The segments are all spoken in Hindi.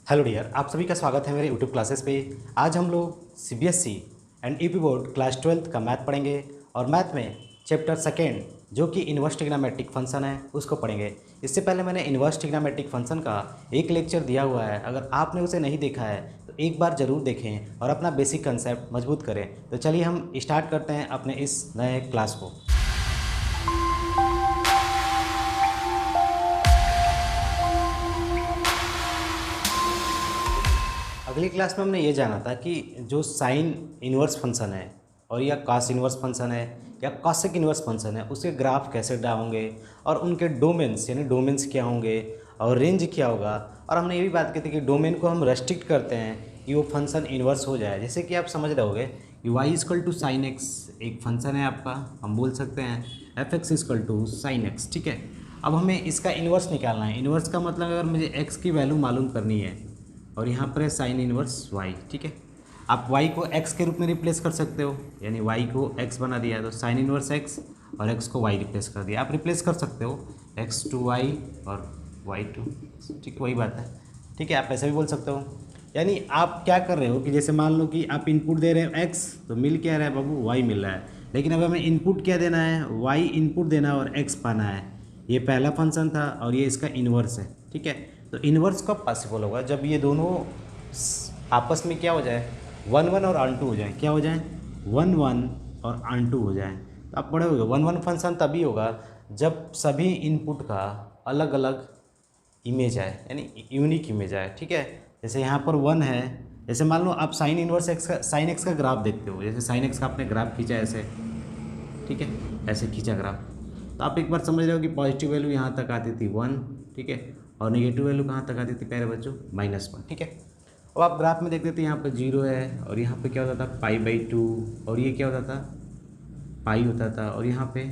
हेलो डियर, आप सभी का स्वागत है मेरे यूट्यूब क्लासेस पे। आज हम लोग CBSE and UP board class 12th का मैथ पढ़ेंगे और मैथ में चैप्टर सेकेंड जो कि इनवर्स ट्रिग्नोमेट्रिक फंक्शन है उसको पढ़ेंगे। इससे पहले मैंने इनवर्स ट्रिग्नोमेट्रिक फंक्शन का एक लेक्चर दिया हुआ है, अगर आपने उसे नहीं देखा है तो एक बार ज़रूर देखें और अपना बेसिक कंसेप्ट मजबूत करें। तो चलिए हम स्टार्ट करते हैं अपने इस नए क्लास को। अगली क्लास में हमने ये जाना था कि जो साइन इनवर्स फंक्शन है और या कॉस इनवर्स फंक्शन है या कॉसेक इनवर्स फंक्शन है उसके ग्राफ कैसे ड्रा होंगे और उनके डोमेन्स यानी डोमेन्स क्या होंगे और रेंज क्या होगा। और हमने ये भी बात की थी कि डोमेन को हम रेस्ट्रिक्ट करते हैं कि वो फंक्शन इनवर्स हो जाए। जैसे कि आप समझ रहे होगे कि y equal to sine x एक फंक्शन है आपका, हम बोल सकते हैं F x equal to sine x. ठीक है, अब हमें इसका इन्वर्स निकालना है। इन्वर्स का मतलब अगर मुझे x की वैल्यू मालूम करनी है और यहाँ पर है साइन इनवर्स y। ठीक है, आप y को x के रूप में रिप्लेस कर सकते हो, यानी y को x बना दिया तो साइन इनवर्स x और x को y रिप्लेस कर दिया। आप रिप्लेस कर सकते हो x टू y और y टू x। ठीक है, वही बात है। ठीक है, आप ऐसे भी बोल सकते हो। यानी आप क्या कर रहे हो कि जैसे मान लो कि आप इनपुट दे रहे हो x, तो मिल क्या रहा है बाबू, y मिल रहा है। लेकिन अब हमें इनपुट क्या देना है, y इनपुट देना और x पाना है। ये पहला फंक्शन था और ये इसका इन्वर्स है। ठीक है, तो इन्वर्स कब पॉसिबल होगा, जब ये दोनों आपस में क्या हो जाए, 1 1 और ऑन टू हो जाए। क्या हो जाए, 1 1 और ऑन टू हो जाए। तो आप पढ़े होगे 1 1 फंक्शन तभी होगा जब सभी इनपुट का अलग अलग इमेज आए, यानी यूनिक इमेज आए। ठीक है, जैसे यहाँ पर 1 है, जैसे मान लो आप साइन इनवर्स एक्स का साइन एक्स का ग्राफ देखते हो, जैसे साइन एक्स का आपने ग्राफ खींचा ऐसे। ठीक है, ऐसे खींचा ग्राफ, तो आप एक बार समझ रहे हो कि पॉजिटिव वैल्यू यहाँ तक आती थी 1। ठीक है, और नेगेटिव वैल्यू कहाँ तक आती थी प्यारे बच्चों, -1। ठीक है, अब आप ग्राफ में देखते थे यहाँ पर 0 है और यहाँ पे क्या होता था π/2 और ये क्या होता था पाई होता था और यहाँ पे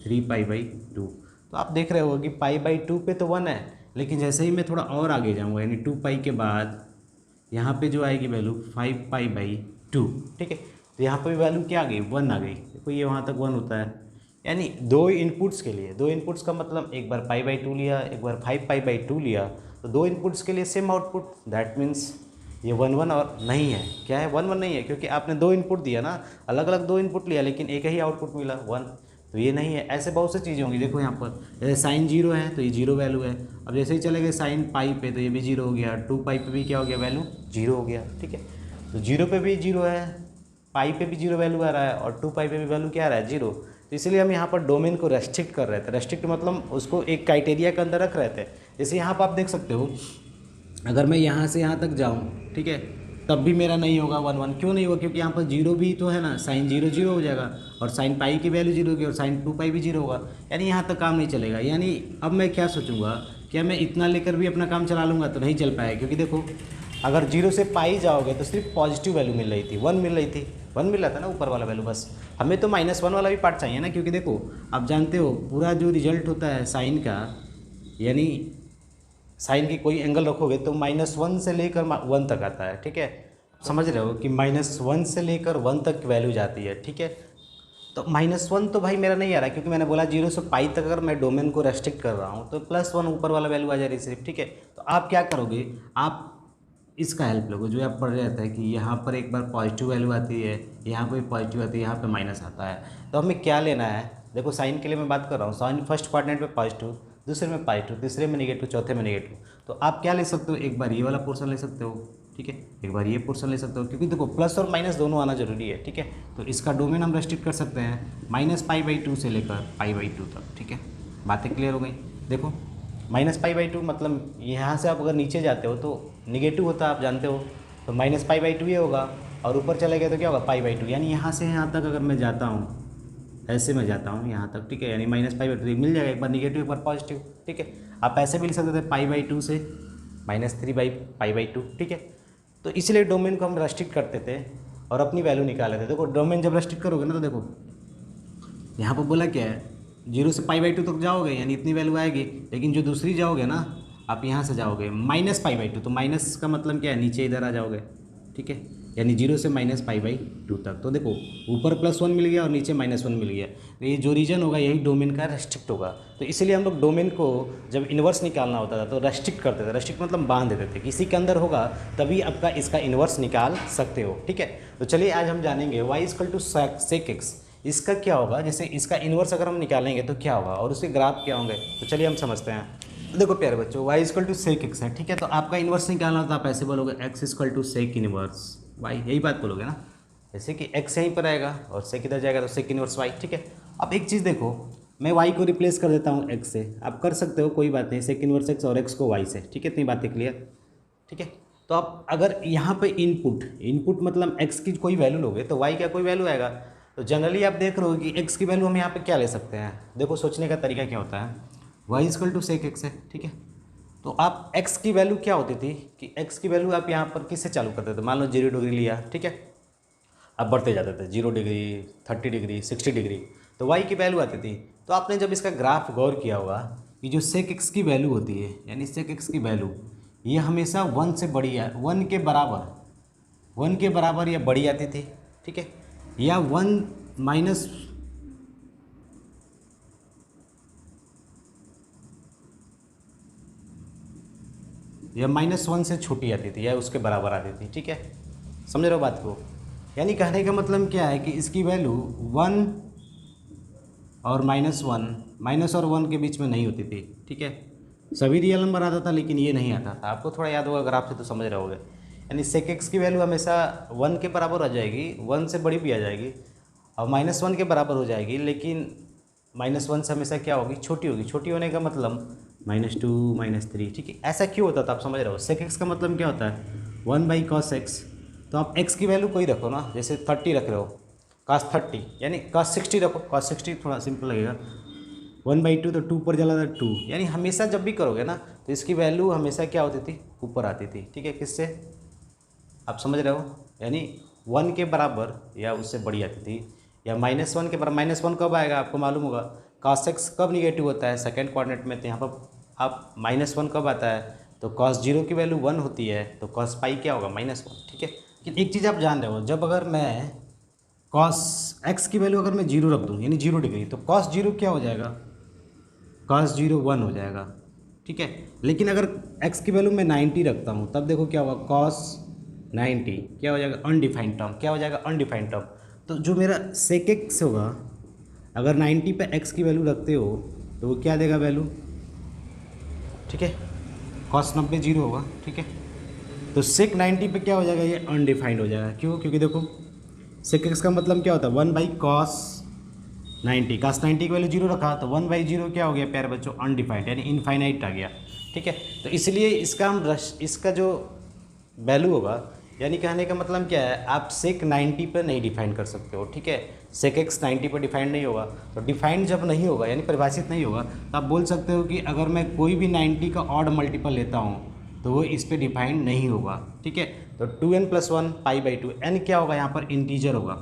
3π/2। तो आप देख रहे हो कि π/2 पे तो 1 है, लेकिन जैसे ही मैं थोड़ा और आगे जाऊँगा यानी 2π के बाद यहाँ पे जो आएगी वैल्यू 5π/2। ठीक है, तो यहाँ पर भी वैल्यू क्या आ गई, 1 आ गई। देखो ये वहाँ तक 1 होता है, यानी दो इनपुट्स के लिए, दो इनपुट्स का मतलब एक बार π/2 लिया, एक बार 5π/2 लिया, तो दो इनपुट्स के लिए सेम आउटपुट। दैट मीन्स ये 1 1 और नहीं है। क्या है, 1 1 नहीं है, क्योंकि आपने दो इनपुट दिया ना, अलग अलग दो इनपुट लिया लेकिन एक ही आउटपुट मिला 1, तो ये नहीं है। ऐसे बहुत सी चीज़ें होंगी। देखो यहाँ पर जैसे साइन 0 है तो ये 0 वैल्यू है। अब जैसे ही चले गए साइन पाई पे तो ये भी 0 हो गया, 2π पे भी क्या हो गया, वैल्यू 0 हो गया। ठीक है, तो 0 पे भी 0 है, पाई पे भी 0 वैल्यू आ रहा है और 2π पे भी वैल्यू क्या आ रहा है, 0। तो इसलिए हम यहाँ पर डोमेन को रेस्ट्रिक्ट कर रहे थे। रेस्ट्रिक्ट मतलब उसको एक क्राइटेरिया के अंदर रख रहे थे। जैसे यहाँ पर आप देख सकते हो, अगर मैं यहाँ से यहाँ तक जाऊँ, ठीक है, तब भी मेरा नहीं होगा 1 1। क्यों नहीं होगा, क्योंकि यहाँ पर 0 भी तो है ना, साइन 0 0 हो जाएगा और साइन पाई की वैल्यू 0 होगी और साइन 2π भी 0 होगा, यानी यहाँ तक काम नहीं चलेगा। यानी अब मैं क्या सोचूंगा, क्या मैं इतना लेकर भी अपना काम चला लूँगा, तो नहीं चल पाएगा। क्योंकि देखो अगर 0 से पाई जाओगे तो सिर्फ पॉजिटिव वैल्यू मिल रही थी, 1 मिल रही थी, 1 मिल रहा था ना ऊपर वाला वैल्यू। बस हमें तो -1 वाला भी पार्ट चाहिए ना, क्योंकि देखो आप जानते हो पूरा जो रिजल्ट होता है साइन का, यानी साइन की कोई एंगल रखोगे तो -1 से लेकर 1 तक आता है। ठीक है, समझ रहे हो कि -1 से लेकर 1 तक वैल्यू जाती है। ठीक है, तो -1 तो भाई मेरा नहीं आ रहा है, क्योंकि मैंने बोला 0 से पाई तक अगर मैं डोमेन को रेस्ट्रिक्ट कर रहा हूँ तो +1 ऊपर वाला वैल्यू आ जा रही है सिर्फ। ठीक है, तो आप क्या करोगे, आप इसका हेल्प लोगे जो आप पढ़ रहे थे कि यहाँ पर एक बार पॉजिटिव वैल्यू आती है, यहाँ पर भी पॉजिटिव आती है, यहाँ पर माइनस आता है। तो हमें क्या लेना है, देखो साइन के लिए मैं बात कर रहा हूँ, साइन फर्स्ट क्वाड्रेंट में पॉजिटिव, दूसरे में पॉजिटिव, तीसरे में नेगेटिव, चौथे में नेगेटिव। तो आप क्या ले सकते हो, एक बार ये वाला पोर्शन ले सकते हो। ठीक है, एक बार ये पोर्शन ले सकते हो, क्योंकि देखो प्लस और माइनस दोनों आना जरूरी है। ठीक है, तो इसका डोमेन हम रेस्ट्रिक्ट कर सकते हैं -π/2 से लेकर π/2 तक। ठीक है, बातें क्लियर हो गई। देखो -π/2 मतलब यहाँ से आप अगर नीचे जाते हो तो निगेटिव होता है, आप जानते हो, तो -π/2 ये होगा, और ऊपर चले गए तो क्या होगा, π/2। यानी यहाँ से यहाँ तक अगर मैं जाता हूँ, ऐसे मैं जाता हूँ यहाँ तक, ठीक है, यानी -π/2 मिल जाएगा, एक बार निगेटिव एक बार पॉजिटिव। ठीक है, आप ऐसे भी लिख सकते थे π/2 से -3/π/2। ठीक है, तो इसलिए डोमेन को हम रेस्ट्रिक्ट करते थे और अपनी वैल्यू निकाले थे। देखो डोमेन जब रेस्ट्रिक्ट करोगे ना, तो देखो यहाँ पर बोला क्या है, 0 से π/2 तक जाओगे यानी इतनी वैल्यू आएगी, लेकिन जो दूसरी जाओगे ना, आप यहाँ से जाओगे -π/2, तो माइनस का मतलब क्या है, नीचे इधर आ जाओगे। ठीक है, यानी 0 से -π/2 तक। तो देखो ऊपर +1 मिल गया और नीचे -1 मिल गया, तो ये जो रीजन होगा यही डोमेन का रेस्ट्रिक्ट होगा। तो इसलिए हम लोग डोमेन को जब इन्वर्स निकालना होता था तो रेस्ट्रिक्ट करते थे। रेस्ट्रिक्ट मतलब बांध देते थे, किसी के अंदर होगा तभी आपका इसका इन्वर्स निकाल सकते हो, ठीक है। तो चलिए आज हम जानेंगे y = sec x, इसका क्या होगा, जैसे इसका इन्वर्स अगर हम निकालेंगे तो क्या होगा और उसके ग्राफ क्या होंगे। तो चलिए हम समझते हैं। देखो प्यारे बच्चों, y = sec x है, ठीक है। तो आपका इन्वर्स निकालना तो आप ऐसे बोलोगे x = sec इन्वर्स y, यही बात बोलोगे ना। जैसे कि x यहीं पर आएगा और sec इधर जाएगा तो sec इन्वर्स y, ठीक है। अब एक चीज़ देखो, मैं y को रिप्लेस कर देता हूँ x से, आप कर सकते हो कोई बात नहीं, sec इन्वर्स x और x को y से, ठीक है। इतनी बातें क्लियर, ठीक है। तो आप अगर यहाँ पे इनपुट मतलब x की कोई वैल्यू लोगे तो y का कोई वैल्यू आएगा। तो जनरली आप देख रहे हो कि x की वैल्यू हम यहाँ पे क्या ले सकते हैं। देखो सोचने का तरीका क्या होता है, y = sec x है, ठीक है। तो आप x की वैल्यू क्या होती थी कि x की वैल्यू आप यहाँ पर किससे चालू करते थे, मान लो 0 डिग्री लिया, ठीक है। अब बढ़ते जाते थे 0 डिग्री, 30 डिग्री, 60 डिग्री, तो y की वैल्यू आती थी। तो आपने जब इसका ग्राफ गौर किया होगा कि जो sec x की वैल्यू होती है, यानी sec x की वैल्यू ये हमेशा 1 से बड़ी है, 1 के बराबर या बड़ी आती थी, ठीक है। या 1 माइनस या -1 से छोटी आती थी या उसके बराबर आती थी, ठीक है। समझ रहे हो बात को। यानी कहने का मतलब क्या है कि इसकी वैल्यू 1 और -1, माइनस और 1 के बीच में नहीं होती थी, ठीक है। सभी रियल नंबर आता था लेकिन ये नहीं आता था। आपको थोड़ा याद होगा ग्राफ से तो समझ रहे होगे। यानी sec x की वैल्यू हमेशा 1 के बराबर आ जाएगी, 1 से बड़ी भी आ जाएगी और -1 के बराबर हो जाएगी, लेकिन -1 से हमेशा क्या होगी, छोटी होगी। छोटी होने का मतलब -2, -3, ठीक है। ऐसा क्यों होता था आप समझ रहे हो। sec x का मतलब क्या होता है 1/cos x। तो आप x की वैल्यू कोई रखो ना, जैसे 30 रख रहे हो, cos 30 यानी cos 60 रखो, cos 60 थोड़ा सिंपल लगेगा। 1/2 तो 2 पर चला था 2, यानी हमेशा जब भी करोगे ना तो इसकी वैल्यू हमेशा क्या होती थी, ऊपर आती थी, ठीक है। किससे, आप समझ रहे हो। यानी 1 के बराबर या उससे बड़ी आती थी, या -1 के बराबर। -1 कब आएगा आपको मालूम होगा, cos x कब निगेटिव होता है, सेकेंड कोऑर्डिनेट में। तो यहाँ पर आप -1 कब आता है, तो cos 0 की वैल्यू 1 होती है, तो cos पाई क्या होगा, -1, ठीक है। लेकिन एक चीज़ आप जान रहे हो, जब अगर मैं cos x की वैल्यू अगर मैं 0 रख दूँ यानी 0 डिग्री, तो cos 0 क्या हो जाएगा, cos 0 1 हो जाएगा, ठीक है। लेकिन अगर x की वैल्यू मैं 90 रखता हूँ तब देखो क्या होगा, cos 90 क्या हो जाएगा, अनडिफाइंड टर्म, क्या हो जाएगा, अनडिफाइंड टर्म। तो जो मेरा sec x होगा, अगर 90 पे x की वैल्यू रखते हो तो वो क्या देगा वैल्यू, ठीक है। cos 90 0 होगा, ठीक है। तो sec 90 पे क्या हो जाएगा, ये अनडिफाइंड हो जाएगा। क्यों, क्योंकि देखो sec x का मतलब क्या होता है 1/cos 90, cos 90 की वैल्यू 0 रखा तो 1/0 क्या हो गया प्यारे बच्चों, अनडिफाइंड यानी इनफाइनाइट आ गया, ठीक है। तो इसलिए इसका हम इसका जो वैल्यू होगा, यानी कहने का मतलब क्या है, आप sec 90 पर नहीं डिफाइन कर सकते हो, ठीक है। sec x 90 पर डिफाइंड नहीं होगा। तो डिफाइंड जब नहीं होगा यानी परिभाषित नहीं होगा, तो आप बोल सकते हो कि अगर मैं कोई भी 90 का ऑड मल्टीपल लेता हूँ तो वो इस पर डिफाइंड नहीं होगा, ठीक है। तो 2n + 1 π/2, n क्या होगा यहाँ पर, इंटीजर होगा,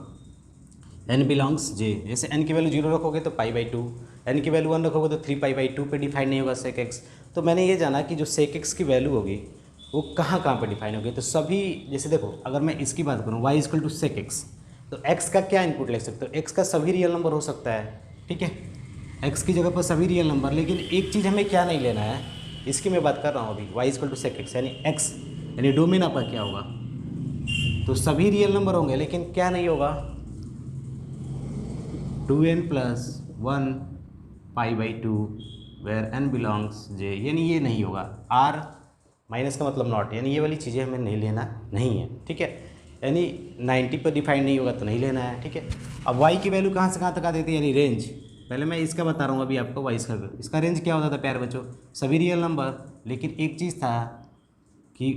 n बिलोंग्स j। जैसे n की वैल्यू 0 रखोगे तो π/2, n की वैल्यू 1 रखोगे तो 3π/2 पे डिफाइन नहीं होगा sec x। तो मैंने ये जाना कि जो sec x की वैल्यू होगी वो कहाँ कहाँ पे डिफाइन होगी। तो सभी, जैसे देखो अगर मैं इसकी बात करूँ y = sec x, तो x का क्या इनपुट ले सकते हो, x का सभी रियल नंबर हो सकता है, ठीक है। x की जगह पर सभी रियल नंबर, लेकिन एक चीज़ हमें क्या नहीं लेना है, इसकी मैं बात कर रहा हूँ अभी। y = sec x यानी x यानी डोमेन आपका क्या होगा, तो सभी रियल नंबर होंगे, लेकिन क्या नहीं होगा, 2n + 1 π/2 where n belongs j, यानी ये नहीं होगा। r माइनस का मतलब नॉट, यानी ये वाली चीज़ें हमें नहीं लेना नहीं है, ठीक है। यानी 90 पर डिफाइन नहीं होगा तो नहीं लेना है, ठीक है। अब y की वैल्यू कहाँ से कहाँ तक आ देती है, यानी रेंज। पहले मैं इसका बता रहा हूँ अभी आपको, y इसका रेंज क्या होता था प्यारे बच्चों, सभी रियल नंबर। लेकिन एक चीज़ था कि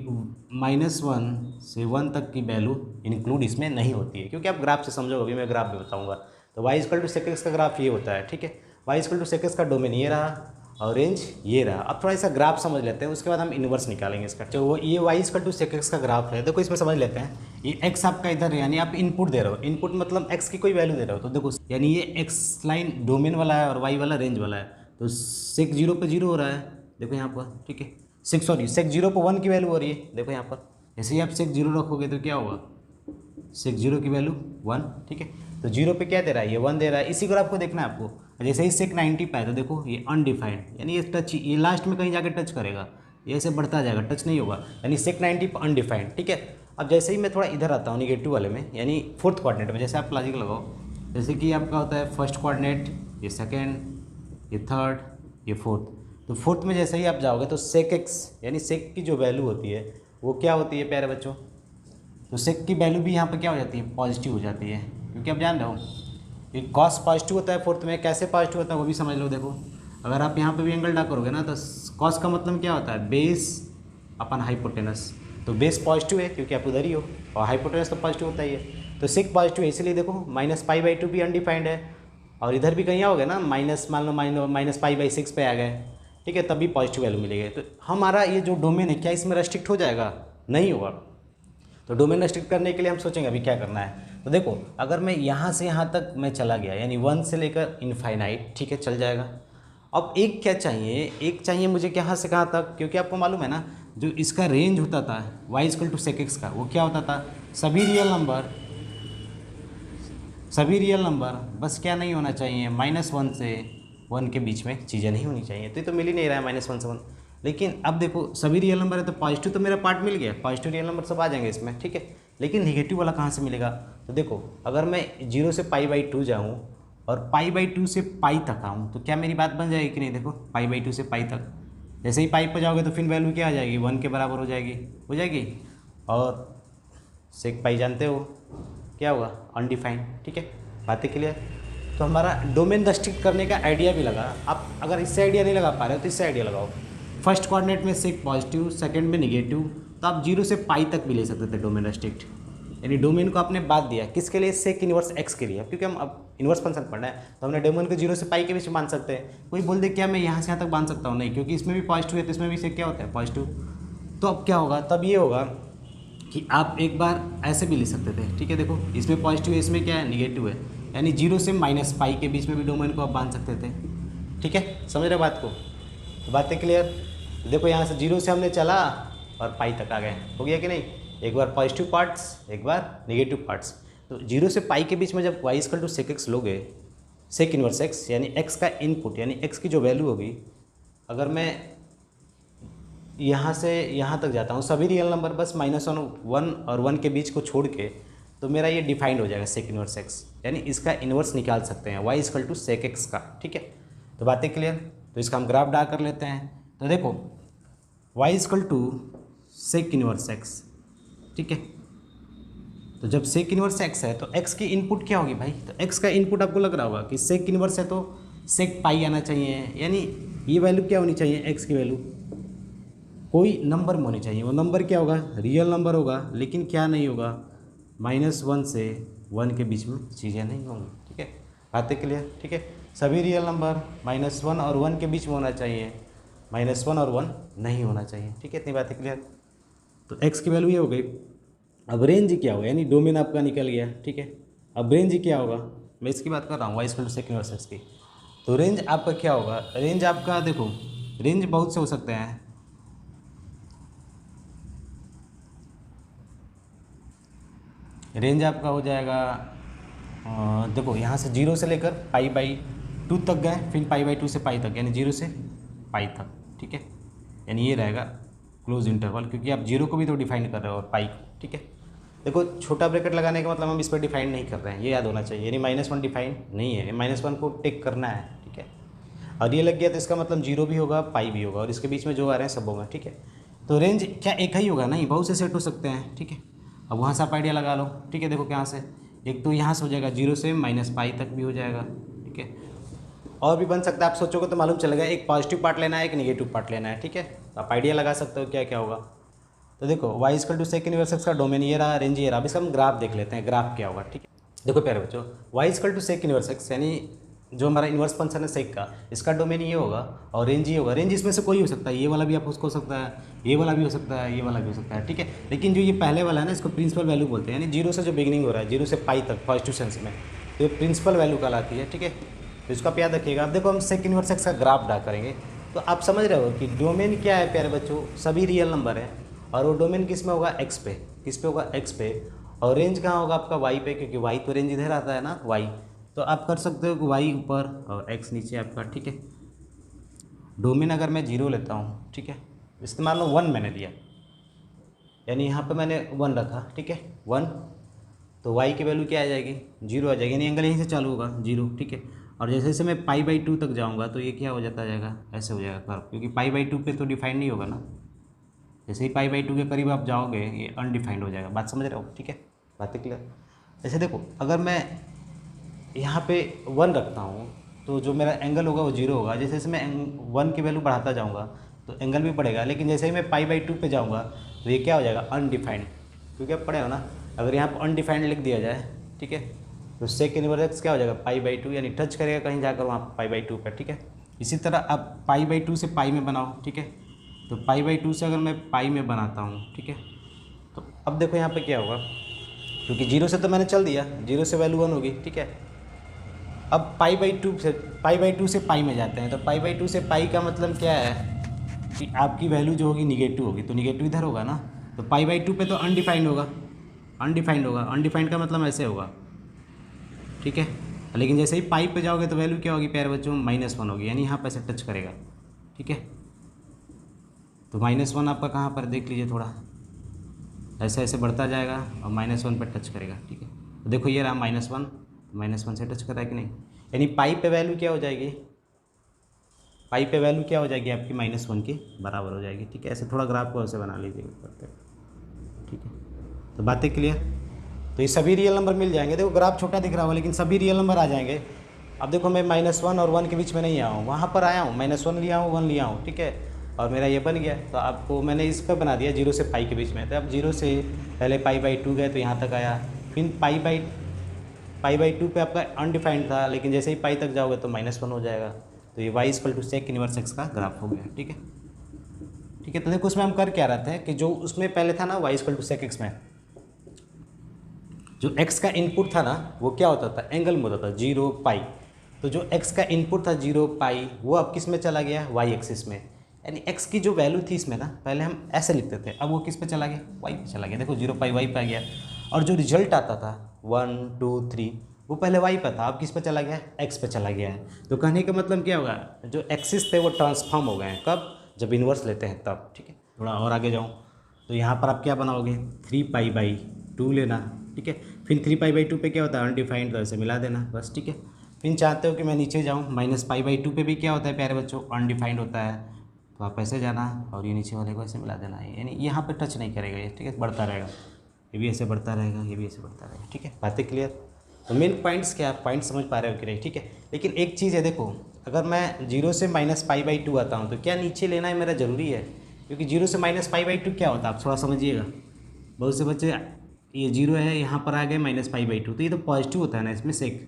-1 से 1 तक की वैल्यू इंक्लूड इसमें नहीं होती है, क्योंकि आप ग्राफ से समझोगे, अभी मैं ग्राफ भी बताऊंगा। तो y = sec x का ग्राफ ये होता है, ठीक है। y = sec x का डोमेन ये रहा और रेंज ये रहा। अब थोड़ा सा ग्राफ समझ लेते हैं, उसके बाद हम इन्वर्स निकालेंगे इसका। तो वो ये y = sec x का ग्राफ है। देखो इसमें समझ लेते हैं, ये x आपका इधर है, यानी आप इनपुट दे रहे हो, इनपुट मतलब x की कोई वैल्यू दे रहे हो। तो देखो यानी ये x लाइन डोमेन वाला है और y वाला रेंज वाला है। तो sec 0 पे 0 हो रहा है, देखो यहाँ पर, ठीक है। sec 0 पे 1 की वैल्यू हो रही है, देखो यहाँ पर। जैसे ही आप sec 0 रखोगे तो क्या होगा, सेक जीरो की वैल्यू 1, ठीक है। तो जीरो पे क्या दे रहा है, ये 1 दे रहा है। इसी ग्राफ को देखना है आपको। जैसे ही सेक 90 पे आए तो देखो ये अनडिफाइंड, यानी ये टच, ये लास्ट में कहीं जाकर टच करेगा, ये ऐसे बढ़ता जाएगा, टच नहीं होगा, यानी सेक 90 पे अनडिफाइंड, ठीक है। अब जैसे ही मैं थोड़ा इधर आता हूँ निगेटिव वाले में, यानी फोर्थ कोऑर्डिनेट में, जैसे आप लॉजिक लगाओ, जैसे कि आपका होता है फर्स्ट कोऑर्डिनेट, ये सेकेंड, ये थर्ड, ये फोर्थ। तो फोर्थ में जैसे ही आप जाओगे तो सेक एक्स, यानी सेक की जो वैल्यू होती है वो क्या होती है प्यारे बच्चों, तो सेक की वैल्यू भी यहाँ पर क्या हो जाती है, पॉजिटिव हो जाती है। क्योंकि आप जान रहे हो कि कॉस पॉजिटिव होता है फोर्थ में, कैसे पॉजिटिव होता है वो भी समझ लो। देखो अगर आप यहाँ पे भी एंगल ड्रा करोगे ना, तो कॉस का मतलब क्या होता है, बेस अपन हाइपोटेनस। तो बेस पॉजिटिव है क्योंकि आप उधर ही हो, और हाइपोटेनस तो पॉजिटिव होता ही है। तो सेक पॉजिटिव है, इसलिए देखो -π/2 भी अनडिफाइंड है, और इधर भी कहीं आओगे ना माइनस, मान लो -π/6 पे आ गए, ठीक है, तब भी पॉजिटिव वैल्यू मिलेगी। तो हमारा ये जो डोमेन है क्या इसमें रेस्ट्रिक्ट हो जाएगा, नहीं होगा। तो डोमेन रेस्ट्रिक्ट करने के लिए हम सोचेंगे अभी क्या करना है। तो देखो अगर मैं यहाँ से यहाँ तक मैं चला गया, यानी 1 से लेकर इनफाइनाइट, ठीक है, चल जाएगा। अब एक क्या चाहिए, एक चाहिए मुझे कहाँ से कहाँ तक, क्योंकि आपको मालूम है ना जो इसका रेंज होता था y = sec x का, वो क्या होता था, सभी रियल नंबर बस क्या नहीं होना चाहिए, -1 से 1 के बीच में चीज़ें नहीं होनी चाहिए। तो ये तो मिल ही नहीं रहा है -1 से 1। लेकिन अब देखो सभी रियल नंबर है तो पॉजिटिव तो मेरा पार्ट मिल गया, पॉजिटिव रियल नंबर सब आ जाएंगे इसमें, ठीक है। लेकिन निगेटिव वाला कहाँ से मिलेगा, तो देखो अगर मैं 0 से π/2 जाऊँ और π/2 से पाई तक आऊँ तो क्या मेरी बात बन जाएगी कि नहीं। देखो π/2 से पाई तक, जैसे ही पाई पर जाओगे तो फिर वैल्यू क्या आ जाएगी, 1 के बराबर हो जाएगी। और सेक पाई जानते हो क्या होगा, अनडिफाइंड, ठीक है, बातें क्लियर। तो हमारा डोमेन रेस्ट्रिक्ट करने का आइडिया भी लगा। आप अगर इससे आइडिया नहीं लगा पा रहे हो तो इससे आइडिया लगाओ। फर्स्ट कोऑर्डिनेट में सेक पॉजिटिव, सेकंड में निगेटिव, तो आप 0 से पाई तक भी ले सकते थे डोमेन रेस्ट्रिक्ट। यानी डोमेन को आपने बांध दिया, किसके लिए, सेक इनवर्स एक्स के लिए, क्योंकि हम अब इनवर्स फंक्शन पढ़ना है तो हमने डोमेन को 0 से पाई के बीच में बांध सकते हैं। कोई बोल दे क्या मैं यहाँ से यहाँ तक बांध सकता हूँ, नहीं, क्योंकि इसमें भी पॉजिटिव है तो इसमें भी सेक क्या होता है, पॉजिटिव। तो अब क्या होगा, तब ये होगा कि आप एक बार ऐसे भी ले सकते थे, ठीक है। देखो इसमें पॉजिटिव है, इसमें क्या है, निगेटिव है, यानी 0 से -π के बीच में भी डोमेन को आप बांध सकते थे, ठीक है, समझ रहे बात को। तो बातें क्लियर। देखो यहाँ से 0 से हमने चला और पाई तक आ गए, हो गया कि नहीं, एक बार पॉजिटिव पार्ट्स, एक बार निगेटिव पार्ट्स। तो 0 से पाई के बीच में जब y = sec x लोगे, सेक इनवर्स x, यानी x का इनपुट, यानी x की जो वैल्यू होगी, अगर मैं यहाँ से यहाँ तक जाता हूँ सभी रियल नंबर बस -1 और 1 के बीच को छोड़ के, तो मेरा ये डिफाइंड हो जाएगा सेक इनवर्स x, यानी इसका इन्वर्स निकाल सकते हैं y = sec x का, ठीक है। तो बातें क्लियर। तो इसका हम ग्राफ ड्रा कर लेते हैं। तो देखो y = sec इनवर्स x, ठीक है। तो जब सेक इनवर्स x है तो x की इनपुट क्या होगी भाई, तो x का इनपुट आपको लग रहा होगा कि सेक इनवर्स है तो सेक पाई आना चाहिए, यानी ये वैल्यू क्या होनी चाहिए, x की वैल्यू कोई नंबर में होनी चाहिए। वो नंबर क्या होगा, रियल नंबर होगा, लेकिन क्या नहीं होगा, -1 से 1 के बीच में चीज़ें नहीं होंगी, ठीक है, बातें क्लियर, ठीक है। सभी रियल नंबर -1 और 1 के बीच में होना चाहिए, -1 और 1 नहीं होना चाहिए, ठीक है, इतनी बातें क्लियर। तो x की वैल्यू ये हो गई। अब रेंज क्या होगा, यानी डोमेन आपका निकल गया, ठीक है। अब रेंज क्या होगा, मैं इसकी बात कर रहा हूँ y = sec इनवर्स x की। तो रेंज आपका क्या होगा, रेंज आपका देखो रेंज बहुत से हो सकते हैं। रेंज आपका हो जाएगा, देखो यहाँ से 0 से लेकर π/2 तक गए, फिर π/2 से पाई तक, यानी 0 से पाई तक, ठीक है। यानी ये रहेगा क्लोज इंटरवल, क्योंकि आप 0 को भी तो डिफाइन कर रहे हो और पाई को, ठीक है। देखो छोटा ब्रैकेट लगाने का मतलब हम इस पर डिफाइन नहीं कर रहे हैं, ये याद होना चाहिए, यानी -1 डिफाइन नहीं है, -1 को टेक करना है, ठीक है। और ये लग गया तो इसका मतलब 0 भी होगा, पाई भी होगा, और इसके बीच में जो आ रहे हैं सब होगा, ठीक है। तो रेंज क्या एक ही होगा, नहीं, बहुत से सेट हो सकते हैं, ठीक है। अब वहाँ से आप आइडिया लगा लो, ठीक है। देखो कहाँ से, एक तो यहाँ से हो जाएगा 0 से -π तक भी हो जाएगा, ठीक है। और भी बन सकता है, आप सोचोगे तो मालूम चलेगा, एक पॉजिटिव पार्ट लेना है, एक निगेटिव पार्ट लेना है, ठीक है। तो आप आइडिया लगा सकते हो क्या क्या होगा। तो देखो y = sec इनवर्स x का डोमेन ये रहा, रेंज ये रहा। अब इसका हम ग्राफ देख लेते हैं, ग्राफ क्या होगा, ठीक है। देखो प्यारे बच्चों, y = sec इनवर्स x, यानी जो हमारा इनवर्स फंक्शन है सेक का, इसका डोमेन ये होगा और रेंज ये होगा। रेंज इसमें से कोई हो सकता है, ये वाला भी आप उसको हो सकता है, ये वाला भी हो सकता है, ये वाला भी हो सकता है, ठीक है। लेकिन जो ये पहले वाला है ना, इसको प्रिंसिपल वैल्यू बोलते हैं, यानी 0 से जो बिगिनिंग हो रहा है, 0 से पाई तक पॉजिटिव सेंस में, तो ये प्रिंसिपल वैल्यू कहलाती है, ठीक है। तो इसको आप याद रखिएगा। अब देखो हम सेक इनवर्स x का ग्राफ ड्रा करेंगे, तो आप समझ रहे हो कि डोमेन क्या है प्यारे बच्चों, सभी रियल नंबर है, और वो डोमेन किस में होगा, x पे, किस पे होगा, x पे। और रेंज कहाँ होगा आपका वाई पे, क्योंकि वाई तो रेंज इधर आता है ना वाई। तो आप कर सकते हो कि वाई ऊपर और एक्स नीचे आपका, ठीक है। डोमेन अगर मैं 0 लेता हूँ, ठीक है, इस्तेमाल लो 1 मैंने दिया, यानी यहाँ पे मैंने 1 रखा, ठीक है 1, तो y की वैल्यू क्या आ जाएगी 0 आ जाएगी, यानी एंगल यहीं से चालू होगा 0, ठीक है। और जैसे जैसे मैं पाई/2 तक जाऊँगा तो ये क्या हो जाता जाएगा, ऐसे हो जाएगा कर्व, क्योंकि पाई/2 पे तो डिफाइंड नहीं होगा ना। जैसे ही पाई/2 के करीब आप जाओगे ये अनडिफाइंड हो जाएगा, बात समझ रहे हो, ठीक है, बातें क्लियर। जैसे देखो अगर मैं यहाँ पे 1 रखता हूँ तो जो मेरा एंगल होगा वो 0 होगा। जैसे जैसे मैं 1 की वैल्यू बढ़ाता जाऊँगा तो एंगल भी बढ़ेगा, लेकिन जैसे ही मैं पाई/2 पे जाऊँगा तो ये क्या हो जाएगा अनडिफाइंड, क्योंकि आप पढ़े हो ना, अगर यहाँ पर अनडिफाइंड लिख दिया जाए, ठीक है, तो सेक इनवर्स एक्स क्या हो जाएगा पाई/2, यानी टच करेगा कहीं जाकर वहाँ पाई/2 पर, ठीक है। इसी तरह अब पाई/2 से पाई में बनाओ, ठीक है, तो पाई/2 से अगर मैं पाई में बनाता हूँ, ठीक है, तो अब देखो यहाँ पे क्या होगा, क्योंकि 0 से तो मैंने चल दिया, 0 से वैल्यू 1 होगी, ठीक है। अब पाई/2 से पाई में जाते हैं, तो पाई/2 से पाई का मतलब क्या है कि आपकी वैल्यू जो होगी निगेटिव होगी, तो निगेटिव इधर होगा ना, तो पाई/2 पे तो अनडिफाइंड होगा, अनडिफाइंड का मतलब ऐसे होगा, ठीक है। लेकिन जैसे ही पाई पे जाओगे तो वैल्यू क्या होगी प्यारे बच्चों, -1 होगी, यानी यहाँ पर ऐसे टच करेगा, ठीक है। तो -1 आपका कहाँ पर देख लीजिए थोड़ा, ऐसे ऐसे बढ़ता जाएगा और -1 पर टच करेगा, ठीक है। तो देखो ये रहा -1 से टच कर रहा है कि नहीं, यानी पाई पे वैल्यू क्या हो जाएगी, पाई पे वैल्यू क्या हो जाएगी आपकी -1 के बराबर हो जाएगी, ठीक है। ऐसे थोड़ा ग्राफ को ऐसे बना लीजिएगा, ठीक है। तो बातें क्लियर, तो ये सभी रियल नंबर मिल जाएंगे। देखो ग्राफ छोटा दिख रहा होगा लेकिन सभी रियल नंबर आ जाएंगे। अब देखो मैं -1 और 1 के बीच में नहीं आया हूँ, वहाँ पर आया हूँ, -1 लिया हूँ 1 लिया हूँ, ठीक है, और मेरा ये बन गया। तो आपको मैंने इस पर बना दिया 0 से पाई के बीच में, तो अब 0 से पहले पाई/2 गए तो यहाँ तक आया, फिर पाई/2 पे आपका अनडिफाइंड था, लेकिन जैसे ही पाई तक जाओगे तो -1 हो जाएगा। तो ये y = सेक इनवर्स एक्स का ग्राफ हो गया, ठीक है, ठीक है। तो देखो उसमें हम कर क्या रहे थे कि जो उसमें पहले था ना y = सेक एक्स में, जो x का इनपुट था ना वो क्या होता था, एंगल में होता था 0 पाई। तो जो x का इनपुट था 0 पाई वो अब किस में चला गया, y एक्सिस में, यानी x की जो वैल्यू थी इसमें ना पहले हम ऐसे लिखते थे, अब वो किस पे चला गया, y पे चला गया। देखो 0 पाई y पे आ गया, और जो रिजल्ट आता था 1 2 3 वो पहले y पे था, अब किस पे चला गया, x पे चला गया है। तो कहने का मतलब क्या होगा, जो एक्सिस थे वो ट्रांसफॉर्म हो गए हैं, कब, जब इन्वर्स लेते हैं तब, ठीक है। थोड़ा और आगे जाऊँ तो यहाँ पर आप क्या बनाओगे, 3π/2 लेना, ठीक है। फिर 3π/2 पे क्या होता है अनडिफाइंड, तो ऐसे मिला देना बस, ठीक है। फिर चाहते हो कि मैं नीचे जाऊँ -π/2 पे भी क्या होता है प्यारे बच्चों, अनडिफाइंड होता है, तो आप ऐसे जाना और ये नीचे वाले को ऐसे मिला देना है, यानी यहाँ पे टच नहीं करेगा ये, ठीक है, बढ़ता रहेगा, ये भी ऐसे बढ़ता रहेगा, ये भी ऐसे बढ़ता रहेगा, ठीक है, बातें क्लियर। तो मेन पॉइंट्स क्या है, पॉइंट समझ पा रहे हो कि नहीं, ठीक है। लेकिन एक चीज़ है देखो, अगर मैं 0 से -π/2 आता हूँ तो क्या नीचे लेना है मेरा ज़रूरी है, क्योंकि 0 से -π/2 क्या होता है आप थोड़ा समझिएगा। बहुत से बच्चे ये 0 है यहाँ पर आ गए -π/2, तो ये तो पॉजिटिव होता है ना इसमें सेक,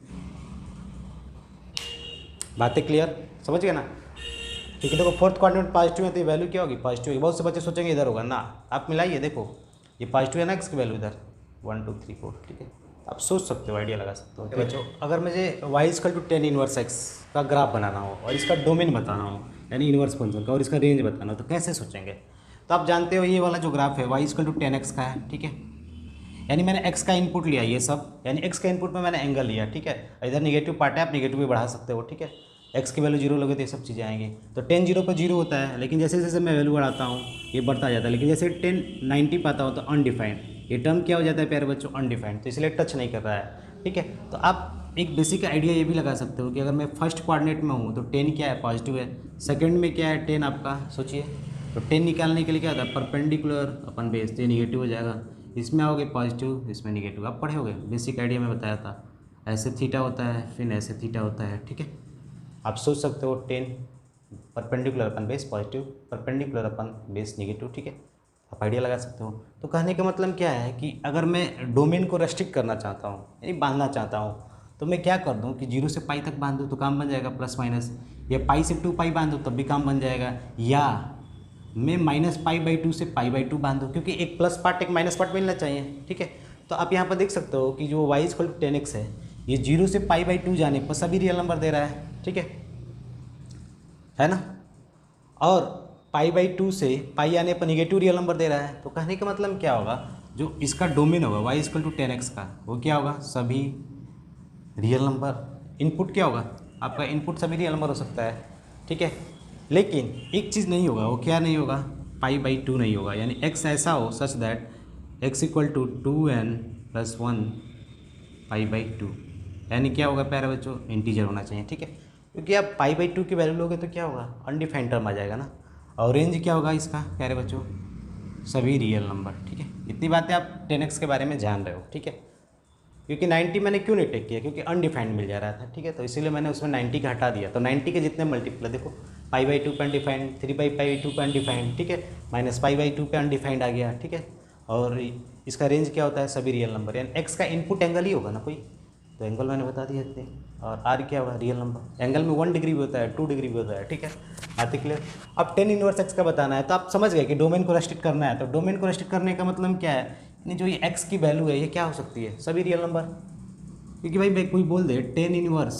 बातें क्लियर, समझ गए ना, ठीक है। देखो फोर्थ क्वाड्रेंट पॉजिटिव है तो ये वैल्यू क्या होगी, पॉजिटिव होगी। बहुत से बच्चे सोचेंगे इधर होगा ना, आप मिलाइए, देखो ये पॉजिटिव है ना, इसकी वैल्यू इधर 1 2 3 4, ठीक है, आप सोच सकते हो, आइडिया लगा सकते हो। बच्चों अगर मुझे y = tan इनवर्स एक्स का ग्राफ बनाना हो और इसका डोमेन बताना हो, यानी इनवर्स फंक्शन का, और इसका रेंज बताना हो, तो कैसे सोचेंगे। तो आप जानते हो ये वाला जो ग्राफ है y = tan x का है, ठीक है, यानी मैंने x का इनपुट लिया ये सब, यानी x का इनपुट में मैंने एंगल लिया, ठीक है। इधर निगेटिव पार्ट है, आप निगेटिव भी बढ़ा सकते हो, ठीक है। x की वैल्यू 0 लोगे तो ये सब चीज़ें आएंगी। तो tan 0 पर 0 होता है, लेकिन जैसे जैसे मैं वैल्यू बढ़ाता हूँ ये बढ़ता जाता है, लेकिन जैसे tan 90 पाता हूँ तो अनडिफाइंड, ये टर्म क्या हो जाता है प्यारे बच्चों, अनडिफाइंड, तो इसलिए टच नहीं कर रहा है, ठीक है। तो आप एक बेसिक आइडिया ये भी लगा सकते हो कि अगर मैं फर्स्ट कोऑर्डिनेट में हूँ तो tan क्या है, पॉजिटिव है, सेकंड में क्या है tan आपका, सोचिए, तो tan निकालने के लिए क्या होता है, परपेंडिकुलर अपन बेस, तो ये निगेटिव हो जाएगा, इसमें आओगे पॉजिटिव, इसमें निगेटिव, आप पढ़े होगे, बेसिक आइडिया में बताया था, ऐसे थीटा होता है फिर ऐसे थीटा होता है, ठीक है। आप सोच सकते हो tan perpendicular upon base positive, perpendicular upon base negative, ठीक है, आप आइडिया लगा सकते हो। तो कहने का मतलब क्या है कि अगर मैं डोमेन को रेस्ट्रिक्ट करना चाहता हूँ, यानी बांधना चाहता हूँ, तो मैं क्या कर दूँ कि 0 से पाई तक बांध दूँ तो काम बन जाएगा प्लस माइनस, या पाई से 2 पाई बांध दूँ तब भी काम बन जाएगा, या मैं -π/2 से π/2 बांध दूँ, क्योंकि एक प्लस पार्ट एक माइनस पार्ट मिलना चाहिए, ठीक है। तो आप यहाँ पर देख सकते हो कि जो y = tan x है ये 0 से π/2 जाने पर सभी रियल नंबर दे रहा है, ठीक है ना। और π/2 से पाई आने पर निगेटिव रियल नंबर दे रहा है, तो कहने का मतलब क्या होगा, जो इसका डोमेन होगा y = 10x का, वो क्या होगा, सभी रियल नंबर। इनपुट क्या होगा आपका, इनपुट सभी रियल नंबर हो सकता है, ठीक है। लेकिन एक चीज़ नहीं होगा, वो क्या नहीं होगा, π/2 नहीं होगा, यानी x ऐसा हो सच दैट x = 2n + 1 π/2, यानी क्या होगा प्यारे बच्चों, इंटीजर होना चाहिए, ठीक है। क्योंकि आप π/2 की वैल्यू लोगे तो क्या होगा, अनडिफाइंड टर्म आ जाएगा ना। और रेंज क्या होगा इसका प्यारे बच्चों, सभी रियल नंबर, ठीक है। इतनी बातें आप 10x के बारे में जान रहे हो, ठीक है। क्योंकि 90 मैंने क्यों नहीं टेक किया, क्योंकि अनडिफाइंड मिल जा रहा था, ठीक है, तो इसीलिए मैंने उसमें 90 का हटा दिया। तो 90 के जितने मल्टीप्लाई देखो, π/2 पे अनडिफाइंड, 3/π/2 पे अनडिफाइंड, ठीक है, -π/2 पे अनडिफाइंड आ गया, ठीक है। और इसका रेंज क्या होता है, सभी रियल नंबर, यानी x का इनपुट एंगल ही होगा ना कोई, तो एंगल मैंने बता दिया इतने। और r क्या होगा, रियल नंबर। एंगल में 1 डिग्री भी होता है, 2 डिग्री भी होता है, ठीक है। बात क्लियर। अब 10 इनवर्स x का बताना है, तो आप समझ गए कि डोमेन को रेस्ट्रिक्ट करना है। तो डोमेन को रेस्ट्रिक्ट करने का मतलब क्या है, यानी जो ये x की वैल्यू है ये क्या हो सकती है, सभी रियल नंबर। क्योंकि भाई कोई बोल दे 10 इनवर्स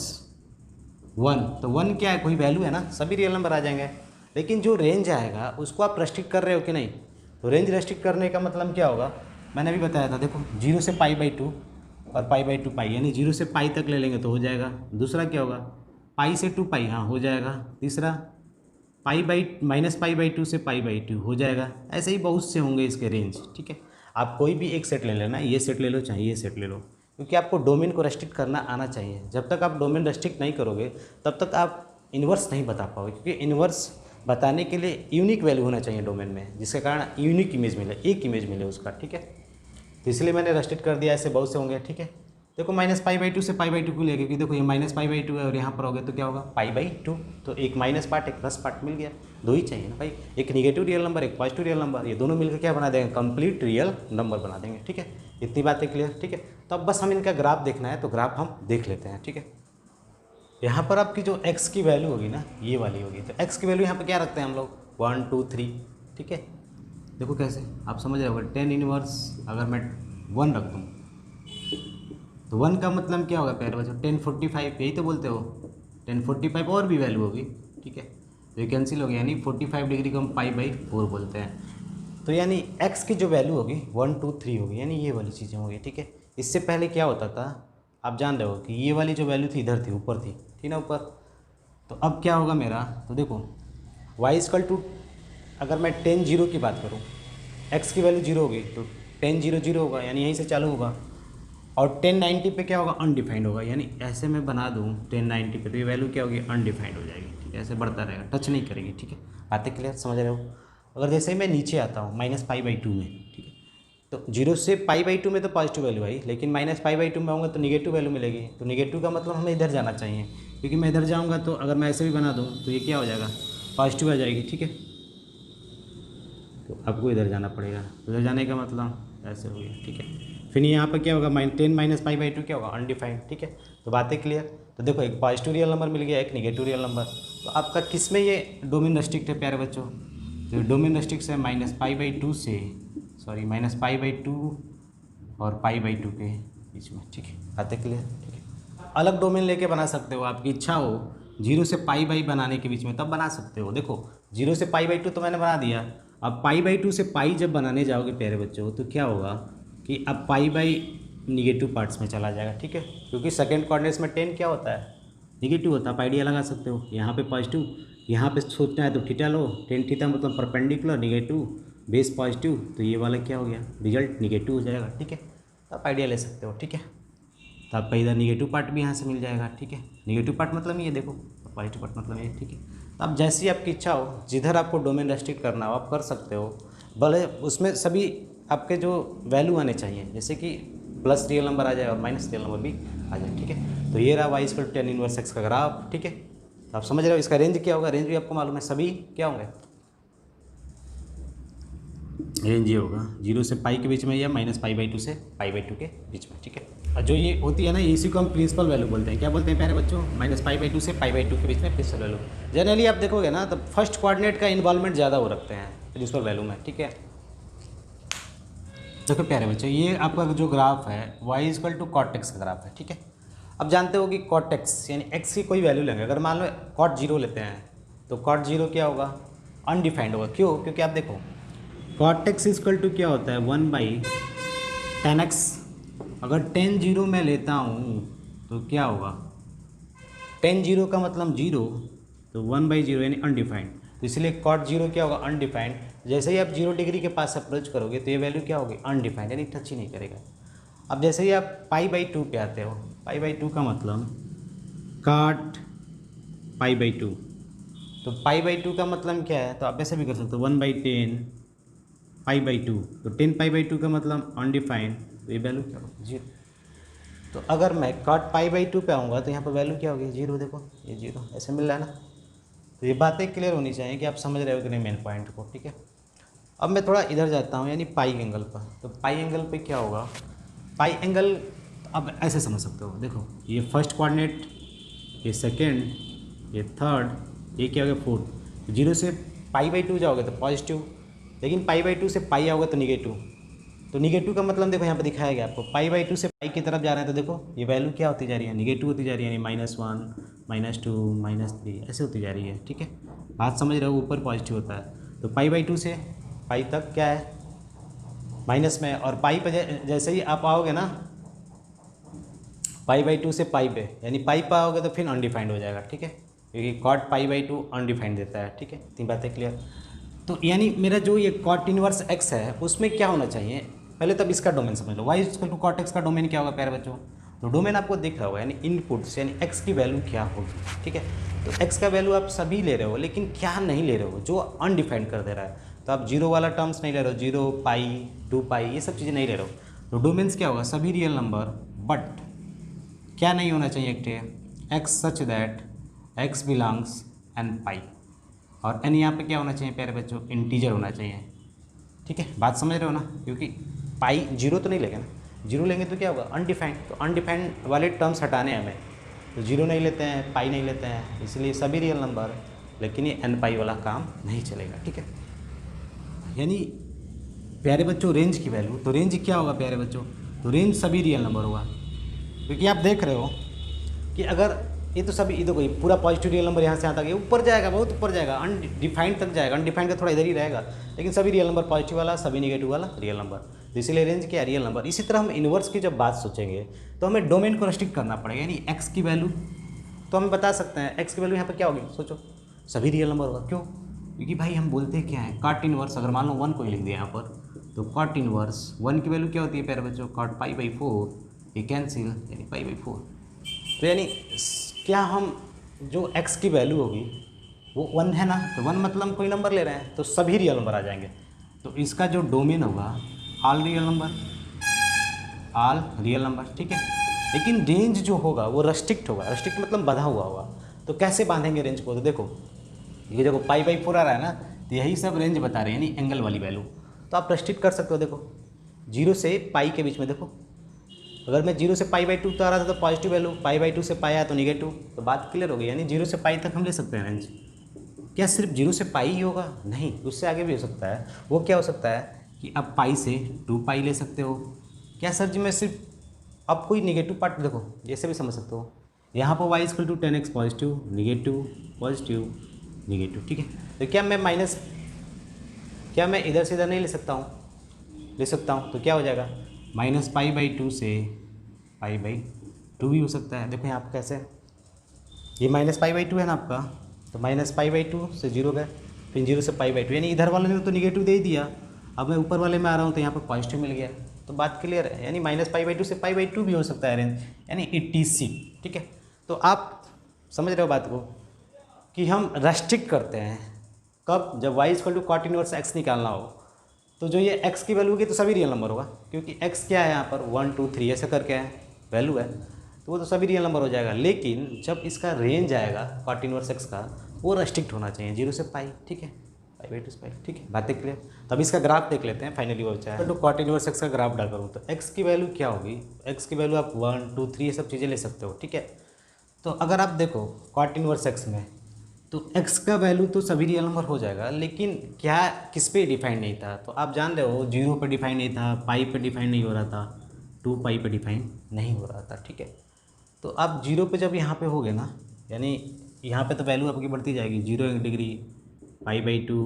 1, तो 1 क्या है, कोई वैल्यू है ना, सभी रियल नंबर आ जाएंगे। लेकिन जो रेंज आएगा उसको आप रेस्ट्रिक्ट कर रहे हो कि नहीं, तो रेंज रेस्ट्रिक्ट करने का मतलब क्या होगा, मैंने अभी बताया था, देखो 0 से π/2 और π/2 पाई, यानी 0 से पाई तक ले लेंगे तो हो जाएगा। दूसरा क्या होगा, पाई से 2 पाई, हाँ हो जाएगा। तीसरा -π/2 से π/2 हो जाएगा। ऐसे ही बहुत से होंगे इसके रेंज, ठीक है। आप कोई भी एक सेट ले लेना, ये सेट ले लो चाहे ये सेट ले लो, क्योंकि आपको डोमेन को रेस्ट्रिक्ट करना आना चाहिए। जब तक आप डोमेन रेस्ट्रिक्ट नहीं करोगे तब तक आप इन्वर्स नहीं बता पाओगे, क्योंकि इन्वर्स बताने के लिए यूनिक वैल्यू होना चाहिए डोमेन में, जिसके कारण यूनिक इमेज मिले, एक इमेज मिले उसका, ठीक है। तो इसलिए मैंने रेस्ट्रिक्ट कर दिया, ऐसे बहुत से होंगे, ठीक है। देखो -π/2 से π/2 को ले, क्योंकि देखो ये -π/2 है और यहाँ पर हो गया तो क्या होगा, π/2, तो एक माइनस पार्ट एक प्लस पार्ट मिल गया, दो ही चाहिए ना भाई, एक निगेटिव रियल नंबर एक पॉजिटिव रियल नंबर, ये दोनों मिलकर क्या बना देंगे, कंप्लीट रियल नंबर बना देंगे, ठीक है। इतनी बातें क्लियर, ठीक है। तो अब बस हम इनका ग्राफ देखना है, तो ग्राफ हम देख लेते हैं, ठीक है। यहाँ पर आपकी जो x की वैल्यू होगी ना, ये वाली होगी, तो x की वैल्यू यहाँ पर क्या रखते हैं हम लोग, 1 2 3, ठीक है। देखो कैसे आप समझ रहे हो, 10 इनवर्स अगर मैं 1 रख दूँ तो 1 का मतलब क्या होगा प्यारे बच्चों, 1045, यही तो बोलते हो, 1045 और भी वैल्यू होगी, ठीक है। तो ये कैंसिल हो गया, यानी 45 डिग्री को हम π/4 बोलते हैं। तो यानी x की जो वैल्यू होगी 1 2 3 होगी, यानी ये वाली चीज़ें होगी, ठीक है। इससे पहले क्या होता था, आप जान रहे हो कि ये वाली जो वैल्यू थी इधर थी, ऊपर थी, ठीक ना, ऊपर। तो अब क्या होगा मेरा, तो देखो y = अगर मैं 10 0 की बात करूँ, x की वैल्यू 0 होगी तो 10 0 0 होगा, यानी यहीं से चालू होगा। और 1090 पे क्या होगा, अनडिफाइंड होगा, यानी ऐसे मैं बना दूँ 1090 पे तो ये वैल्यू क्या होगी, अनडिफाइंड हो जाएगी, ठीक है। ऐसे बढ़ता रहेगा, टच नहीं करेगी, ठीक है। बातें क्लियर, समझ रहे हो। अगर जैसे ही मैं नीचे आता हूँ -π/2 में, ठीक है, तो 0 से π/2 में तो पॉजिटिव वैल्यू आई, लेकिन -π/2 में आऊँगा तो निगेटिव वैल्यू मिलेगी। तो निगेटिव का मतलब हमें इधर जाना चाहिए, क्योंकि मैं इधर जाऊँगा तो अगर मैं ऐसे भी बना दूँ तो ये क्या हो जाएगा, पॉजिटिव आ जाएगी, ठीक है। तो आपको इधर जाना पड़ेगा, इधर जाने का मतलब ऐसे हो गया, ठीक है। फिर यहाँ पर क्या होगा, 10 - π/2 क्या होगा, अनडिफाइंड, ठीक है। तो बातें क्लियर। तो देखो एक पॉजिटिव रियल नंबर मिल गया, एक निगेटिव रियल नंबर। तो आपका किस में ये डोमेन रेस्ट्रिक्ट है प्यारे बच्चों, तो डोमेन रेस्ट्रिक्ट है -π/2 से, सॉरी -π/2 और π/2 के बीच में, ठीक है। बातें क्लियर, ठीक है। अलग डोमेन लेके बना सकते हो, आपकी इच्छा हो 0 से π/2 बनाने के बीच में तब बना सकते हो। देखो 0 से π/2 तो मैंने बना दिया, अब π/2 से पाई जब बनाने जाओगे प्यारे बच्चों तो क्या होगा कि अब π/नेगेटिव पार्ट्स में चला जाएगा, ठीक है। क्योंकि सेकंड कोऑर्डिनेट्स में 10 क्या होता है, नेगेटिव होता है। आप आइडिया लगा सकते हो, यहाँ पे पॉजिटिव, यहाँ पे सोचना है तो थीटा लो, 10 थीटा मतलब परपेंडिकुलर नेगेटिव बेस पॉजिटिव, तो ये वाला क्या हो गया, रिजल्ट नेगेटिव हो जाएगा, ठीक है। तो आप आइडिया ले सकते हो, ठीक है। तो आपका इधर नेगेटिव पार्ट भी यहाँ से मिल जाएगा, ठीक है। नेगेटिव पार्ट मतलब ये देखो, पॉजिटिव पार्ट मतलब ये, ठीक है। तो अब जैसी आपकी इच्छा हो, जिधर आपको डोमेन रेस्ट्रिक्ट करना हो आप कर सकते हो, भले उसमें सभी आपके जो वैल्यू आने चाहिए, जैसे कि प्लस रियल नंबर आ जाए और माइनस रियल नंबर भी आ जाए, ठीक है। तो ये रहा y = 10 इनवर्स x का ग्राफ, ठीक है। तो आप समझ रहे हो इसका रेंज क्या होगा, रेंज भी आपको मालूम है, सभी क्या होंगे, रेंज ये होगा 0 से पाई के बीच में या -π/2 से π/2 के बीच में, ठीक है। और जो ये होती है ना, इसी को हम प्रिंसिपल वैल्यू बोलते हैं। क्या बोलते हैं प्यारे बच्चों, -π/2 से π/2 के बीच में प्रिंसिपल वैल्यू। जनरली आप देखोगे ना तो फर्स्ट कोऑर्डिनेट का इन्वॉल्वमेंट ज़्यादा हो रखते हैं प्रिंसिपल वैल्यू में, ठीक है। देखो प्यारे बच्चों, ये आपका जो ग्राफ है y = cot x का ग्राफ है, ठीक है। अब जानते हो कि cot x यानी x की कोई वैल्यू लेंगे, अगर मान लो cot 0 लेते हैं तो cot 0 क्या होगा, अनडिफाइंड होगा। क्यों? क्योंकि आप देखो कॉट एक्स इक्वल टू क्या होता है 1/10x। अगर 10 0 मैं लेता हूँ तो क्या होगा 10 0 का मतलब 0, तो 1/0 यानी अनडिफाइंड। तो इसलिए कॉट 0 क्या होगा अनडिफाइंड। जैसे ही आप 0 डिग्री के पास अप्रोच करोगे तो ये वैल्यू क्या होगी अनडिफाइंड यानी टच ही नहीं करेगा। अब जैसे ही आप पाई/2 पे आते हो, पाई/2 का मतलब काट पाई/2, तो पाई/2 का मतलब क्या है, तो आप ऐसे भी कर सकते हो 1/10 पाई/2, तो 10 पाई/2 का मतलब अनडिफाइंड, तो ये वैल्यू क्या होगी 0। तो अगर मैं कॉट पाई/2 पे आऊँगा तो यहाँ पर वैल्यू क्या होगी 0। देखो ये 0 ऐसे मिल रहा है ना। तो ये बातें क्लियर होनी चाहिए कि आप समझ रहे हो कि नहीं मेन पॉइंट को, ठीक है। अब मैं थोड़ा इधर जाता हूँ यानी पाई एंगल पर। तो पाई एंगल पे क्या होगा, पाई एंगल अब ऐसे समझ सकते हो। देखो ये फर्स्ट कोऑर्डिनेट, ये सेकेंड, ये थर्ड, ये क्या हो गया फोर्थ। 0 से पाई/2 जाओगे तो पॉजिटिव, लेकिन पाई/2 से पाई आओगे तो निगेटिव। तो निगेटिव का मतलब देखो यहाँ पे दिखाया गया आपको, पाई/2 से पाई की तरफ जा रहे हैं तो देखो ये वैल्यू क्या होती जा रही है निगेटिव होती जा रही है, यानी -1 -2 -3 ऐसे होती जा रही है, ठीक है। बात समझ रहे हो, ऊपर पॉजिटिव होता है। तो पाई/2 से पाई तक क्या है माइनस में, और पाई पे जैसे ही आप आओगे ना पाई/2 से पाई पे, यानी पाई पे आओगे तो फिर अनडिफाइंड हो जाएगा, ठीक है, क्योंकि कॉट पाई/2 अनडिफाइंड देता है, ठीक है। तीन बातें क्लियर। तो यानी मेरा जो ये कॉट इनवर्स एक्स है उसमें क्या होना चाहिए, पहले तब इसका डोमेन समझ लो। Y equal to cot X का डोमेन क्या होगा प्यारे बच्चों, तो डोमेन आपको दिख रहा होगा, यानी इनपुट्स यानी एक्स की वैल्यू क्या होगी, ठीक है। तो एक्स का वैल्यू आप सभी ले रहे हो, लेकिन क्या नहीं ले रहे हो जो अनडिफाइंड कर दे रहा है। तो आप 0 वाला टर्म्स नहीं ले रहे हो, 0 पाई 2 पाई ये सब चीज़ें नहीं ले रहे हो। तो डोमेन्स क्या होगा सभी रियल नंबर, बट क्या नहीं होना चाहिए एक X such that X belongs N pi, और एन यहाँ पे क्या होना चाहिए प्यारे बच्चों इंटीजर होना चाहिए, ठीक है। बात समझ रहे हो ना, क्योंकि पाई 0 तो नहीं लेंगे ना, 0 लेंगे तो क्या होगा अनडिफाइंड, तो अनडिफाइंड वाले टर्म्स हटाने हैं हमें, तो 0 नहीं लेते हैं पाई नहीं लेते हैं, इसलिए सभी रियल नंबर, लेकिन ये एन पाई वाला काम नहीं चलेगा, ठीक है। यानी प्यारे बच्चों रेंज की वैल्यू, तो रेंज क्या होगा प्यारे बच्चों, तो रेंज सभी रियल नंबर होगा, क्योंकि आप देख रहे हो कि अगर ये तो सभी देखो ये पूरा पॉजिटिव रियल नंबर यहाँ से आता है ऊपर जाएगा, बहुत ऊपर जाएगा, अनडिफाइंड तक जाएगा, अनडिफाइंड का थोड़ा इधर ही रहेगा, लेकिन सभी रियल नंबर पॉजिटिव वाला, सभी निगेटिव वाला रियल नंबर, तो इसीलिए रेंज क्या रियल नंबर। इसी तरह हम इन्वर्स की जब बात सोचेंगे तो हमें डोमेन को रेस्ट्रिक्ट करना पड़ेगा, यानी एक्स की वैल्यू तो हम बता सकते हैं एक्स की वैल्यू यहाँ पर क्या होगी, सोचो सभी रियल नंबर होगा। क्यों? क्योंकि भाई हम बोलते क्या है कॉट इनवर्स, अगर मान लो 1 को ही लिख दिया यहाँ पर, तो कॉट इनवर्स 1 की वैल्यू क्या होती है प्यारे बच्चों कॉट पाई/4, ये कैंसिल यानी पाई/4। तो यानी क्या हम जो x की वैल्यू होगी वो 1 है ना, तो 1 मतलब कोई नंबर ले रहे हैं तो सभी रियल नंबर आ जाएंगे, तो इसका जो डोमेन होगा all real number, all real number, ठीक है। लेकिन रेंज जो होगा वो रेस्ट्रिक्ट होगा, रेस्ट्रिक्ट मतलब बंधा हुआ होगा। तो कैसे बांधेंगे रेंज को, तो देखो ये देखो पाई/4 आ रहा है ना, तो यही सब रेंज बता रहे हैं यानी एंगल वाली वैल्यू, तो आप रेस्ट्रिक्ट कर सकते हो। देखो 0 से पाई के बीच में देखो, अगर मैं 0 से पाई/2 तो आ रहा था तो पॉजिटिव वैल्यू, पाई/2 से पाई आया तो निगेटिव, तो बात क्लियर हो गई, यानी 0 से पाई तक हम ले सकते हैं रेंज। क्या सिर्फ 0 से पाई ही होगा, नहीं उससे आगे भी हो सकता है। वो क्या हो सकता है कि अब पाई से 2 पाई ले सकते हो। क्या सर जी मैं सिर्फ, अब कोई निगेटिव पार्ट देखो जैसे भी समझ सकते हो, यहाँ पर y equal to 10x positive positive negative, ठीक है। तो क्या मैं माइनस, क्या मैं इधर से इधर नहीं ले सकता हूँ, ले सकता हूँ, तो क्या हो जाएगा -पाई/2 से पाई/2 भी हो सकता है। देखो यहाँ पर कैसे, ये -पाई/2 है ना आपका, तो -पाई/2 से 0 गए, फिर 0 से पाई/2, यानी इधर वाले ने तो निगेटिव दे ही दिया, अब मैं ऊपर वाले में आ रहा हूँ तो यहाँ पर पॉजिटिव मिल गया, तो बात क्लियर है। यानी -पाई/2 से पाई/2 भी हो सकता है रेंज, यानी ETC, ठीक है। तो आप समझ रहे हो बात को कि हम रेस्ट्रिक्ट करते हैं कब, जब y equal to cot inverse x निकालना हो, तो जो ये x की वैल्यू होगी तो सभी रियल नंबर होगा, क्योंकि x क्या है यहाँ पर 1 2 3 ऐसे करके है वैल्यू है, तो वो तो सभी रियल नंबर हो जाएगा। लेकिन जब इसका रेंज आएगा कॉट इनवर्स x का, वो रेस्ट्रिक्ट होना चाहिए 0 से पाई, ठीक है, पाई/2 से पाई, ठीक है, बातें क्लियर। तब इसका ग्राफ देख लेते हैं फाइनली वो चाहे तो कॉट इनवर्स x का ग्राफ डाल करूँ तो x की वैल्यू क्या होगी, x की वैल्यू आप 1 2 3 ये सब चीज़ें ले सकते हो, ठीक है। तो अगर आप देखो कॉट इनवर्स x में, तो x का वैल्यू तो सभी रियल नंबर हो जाएगा, लेकिन क्या किस पे डिफाइंड नहीं था, तो आप जान रहे हो 0 पे डिफाइंड नहीं था, पाई पे डिफाइंड नहीं हो रहा था, 2 पाई पे डिफाइंड नहीं हो रहा था, ठीक है। तो आप 0 पे जब यहाँ पे हो गए ना, यानी यहाँ पे तो वैल्यू आपकी बढ़ती जाएगी, 0 डिग्री पाई/2,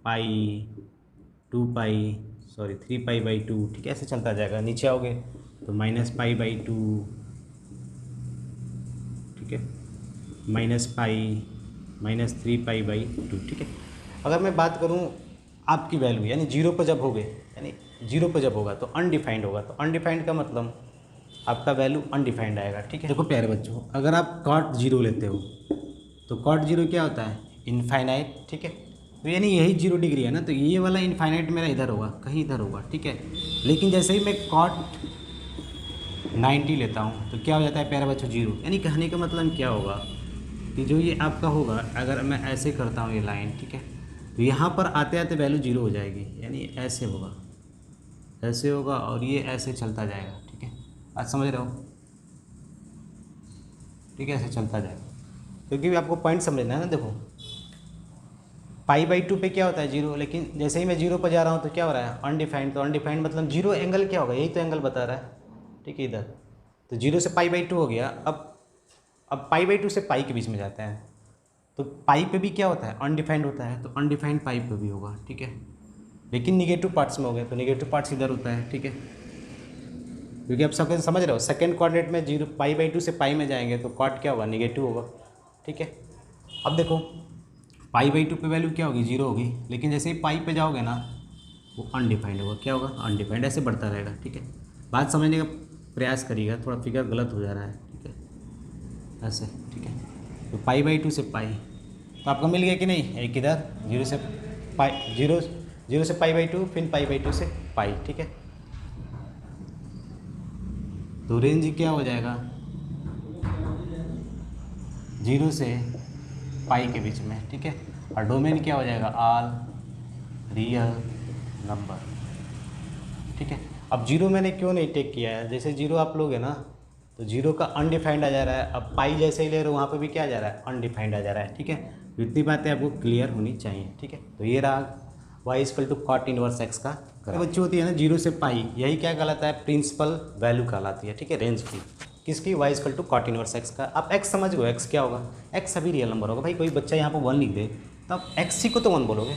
पाई, 2 पाई, सॉरी 3 पाई/2, ठीक है, ऐसे चलता जाएगा। नीचे आओगे तो -पाई/2, ठीक है, -पाई, -3 पाई/2, ठीक है। अगर मैं बात करूँ आपकी वैल्यू यानी जीरो पर जब हो गए, यानी जीरो पर जब होगा तो अनडिफाइंड होगा, तो अनडिफाइंड का मतलब आपका वैल्यू अनडिफाइंड आएगा, ठीक है। देखो प्यारे बच्चों, अगर आप कॉट जीरो लेते हो तो कॉट जीरो क्या होता है, इनफाइनाइट, ठीक है। तो यानी यही 0 डिग्री है ना, तो ये वाला इनफाइनाइट मेरा इधर होगा, कहीं इधर होगा, ठीक है। लेकिन जैसे ही मैं कॉट 90 लेता हूँ तो क्या हो जाता है प्यारे बच्चों, 0। यानी कहने का मतलब क्या होगा कि जो ये आपका होगा, अगर मैं ऐसे करता हूँ ये लाइन, ठीक है, तो यहाँ पर आते आते वैल्यू 0 हो जाएगी, यानी ऐसे होगा, ऐसे होगा और ये ऐसे चलता जाएगा, ठीक है। आज समझ रहे हो, ठीक है, ऐसे चलता जाएगा, क्योंकि आपको पॉइंट समझना है ना। देखो पाई/2 पे क्या होता है 0, लेकिन जैसे ही मैं 0 पर जा रहा हूँ तो क्या हो रहा है, अनडिफाइंड। तो अनडिफाइंड मतलब 0 एंगल क्या होगा, यही तो एंगल बता रहा है, ठीक है, इधर। तो 0 से पाई/2 हो गया। अब पाई/2 से पाई के बीच में जाता है, तो पाई पे भी क्या होता है, अनडिफाइंड होता है, तो अनडिफाइंड पाई पे भी होगा, ठीक है। लेकिन निगेटिव पार्ट्स में हो गए तो निगेटिव पार्ट्स इधर होता है, ठीक है। क्योंकि आप सब समझ रहे हो, सेकंड कोऑर्डिनेट में 0 पाई/2 से पाई में जाएंगे तो कॉट क्या होगा, निगेटिव होगा, ठीक है। अब देखो पाई/2 पे वैल्यू क्या होगी, 0 होगी, लेकिन जैसे ही पाई पे जाओगे ना वो अनडिफाइंड होगा, क्या होगा, अनडिफाइंड, ऐसे बढ़ता रहेगा, ठीक है। बात समझने का प्रयास करिएगा, थोड़ा फिगर गलत हो जा रहा है, ठीक है, ऐसे, ठीक है। तो पाई/2 से पाई, तो आपको मिल गया कि नहीं, एक इधर 0 से पाई, 0 से पाई/2, फिर पाई/2 से पाई, ठीक है। तो रेंज क्या हो जाएगा, 0 से पाई के बीच में, ठीक है। और डोमेन क्या हो जाएगा, ऑल रियल नंबर, ठीक है। अब 0 मैंने क्यों नहीं टेक किया है, जैसे 0 आप लोगे ना तो 0 का अनडिफाइंड आ जा रहा है। अब पाई जैसे ही ले रहे हो वहाँ पे भी क्या आ जा रहा है, अनडिफाइंड आ जा रहा है, ठीक है। तो इतनी बातें आपको क्लियर होनी चाहिए, ठीक है। तो ये रहा y = cot इनवर्स x का बच्ची होती है ना 0 से पाई, यही क्या कहलाता है, प्रिंसिपल वैल्यू कहलाती है, ठीक है, रेंज की। किसकी, y = cot इनवर्स x का। आप x समझ गए, x क्या होगा, x सभी रियल नंबर होगा। भाई कोई बच्चा यहाँ पर 1 लिख दे तो आप x को तो 1 बोलोगे,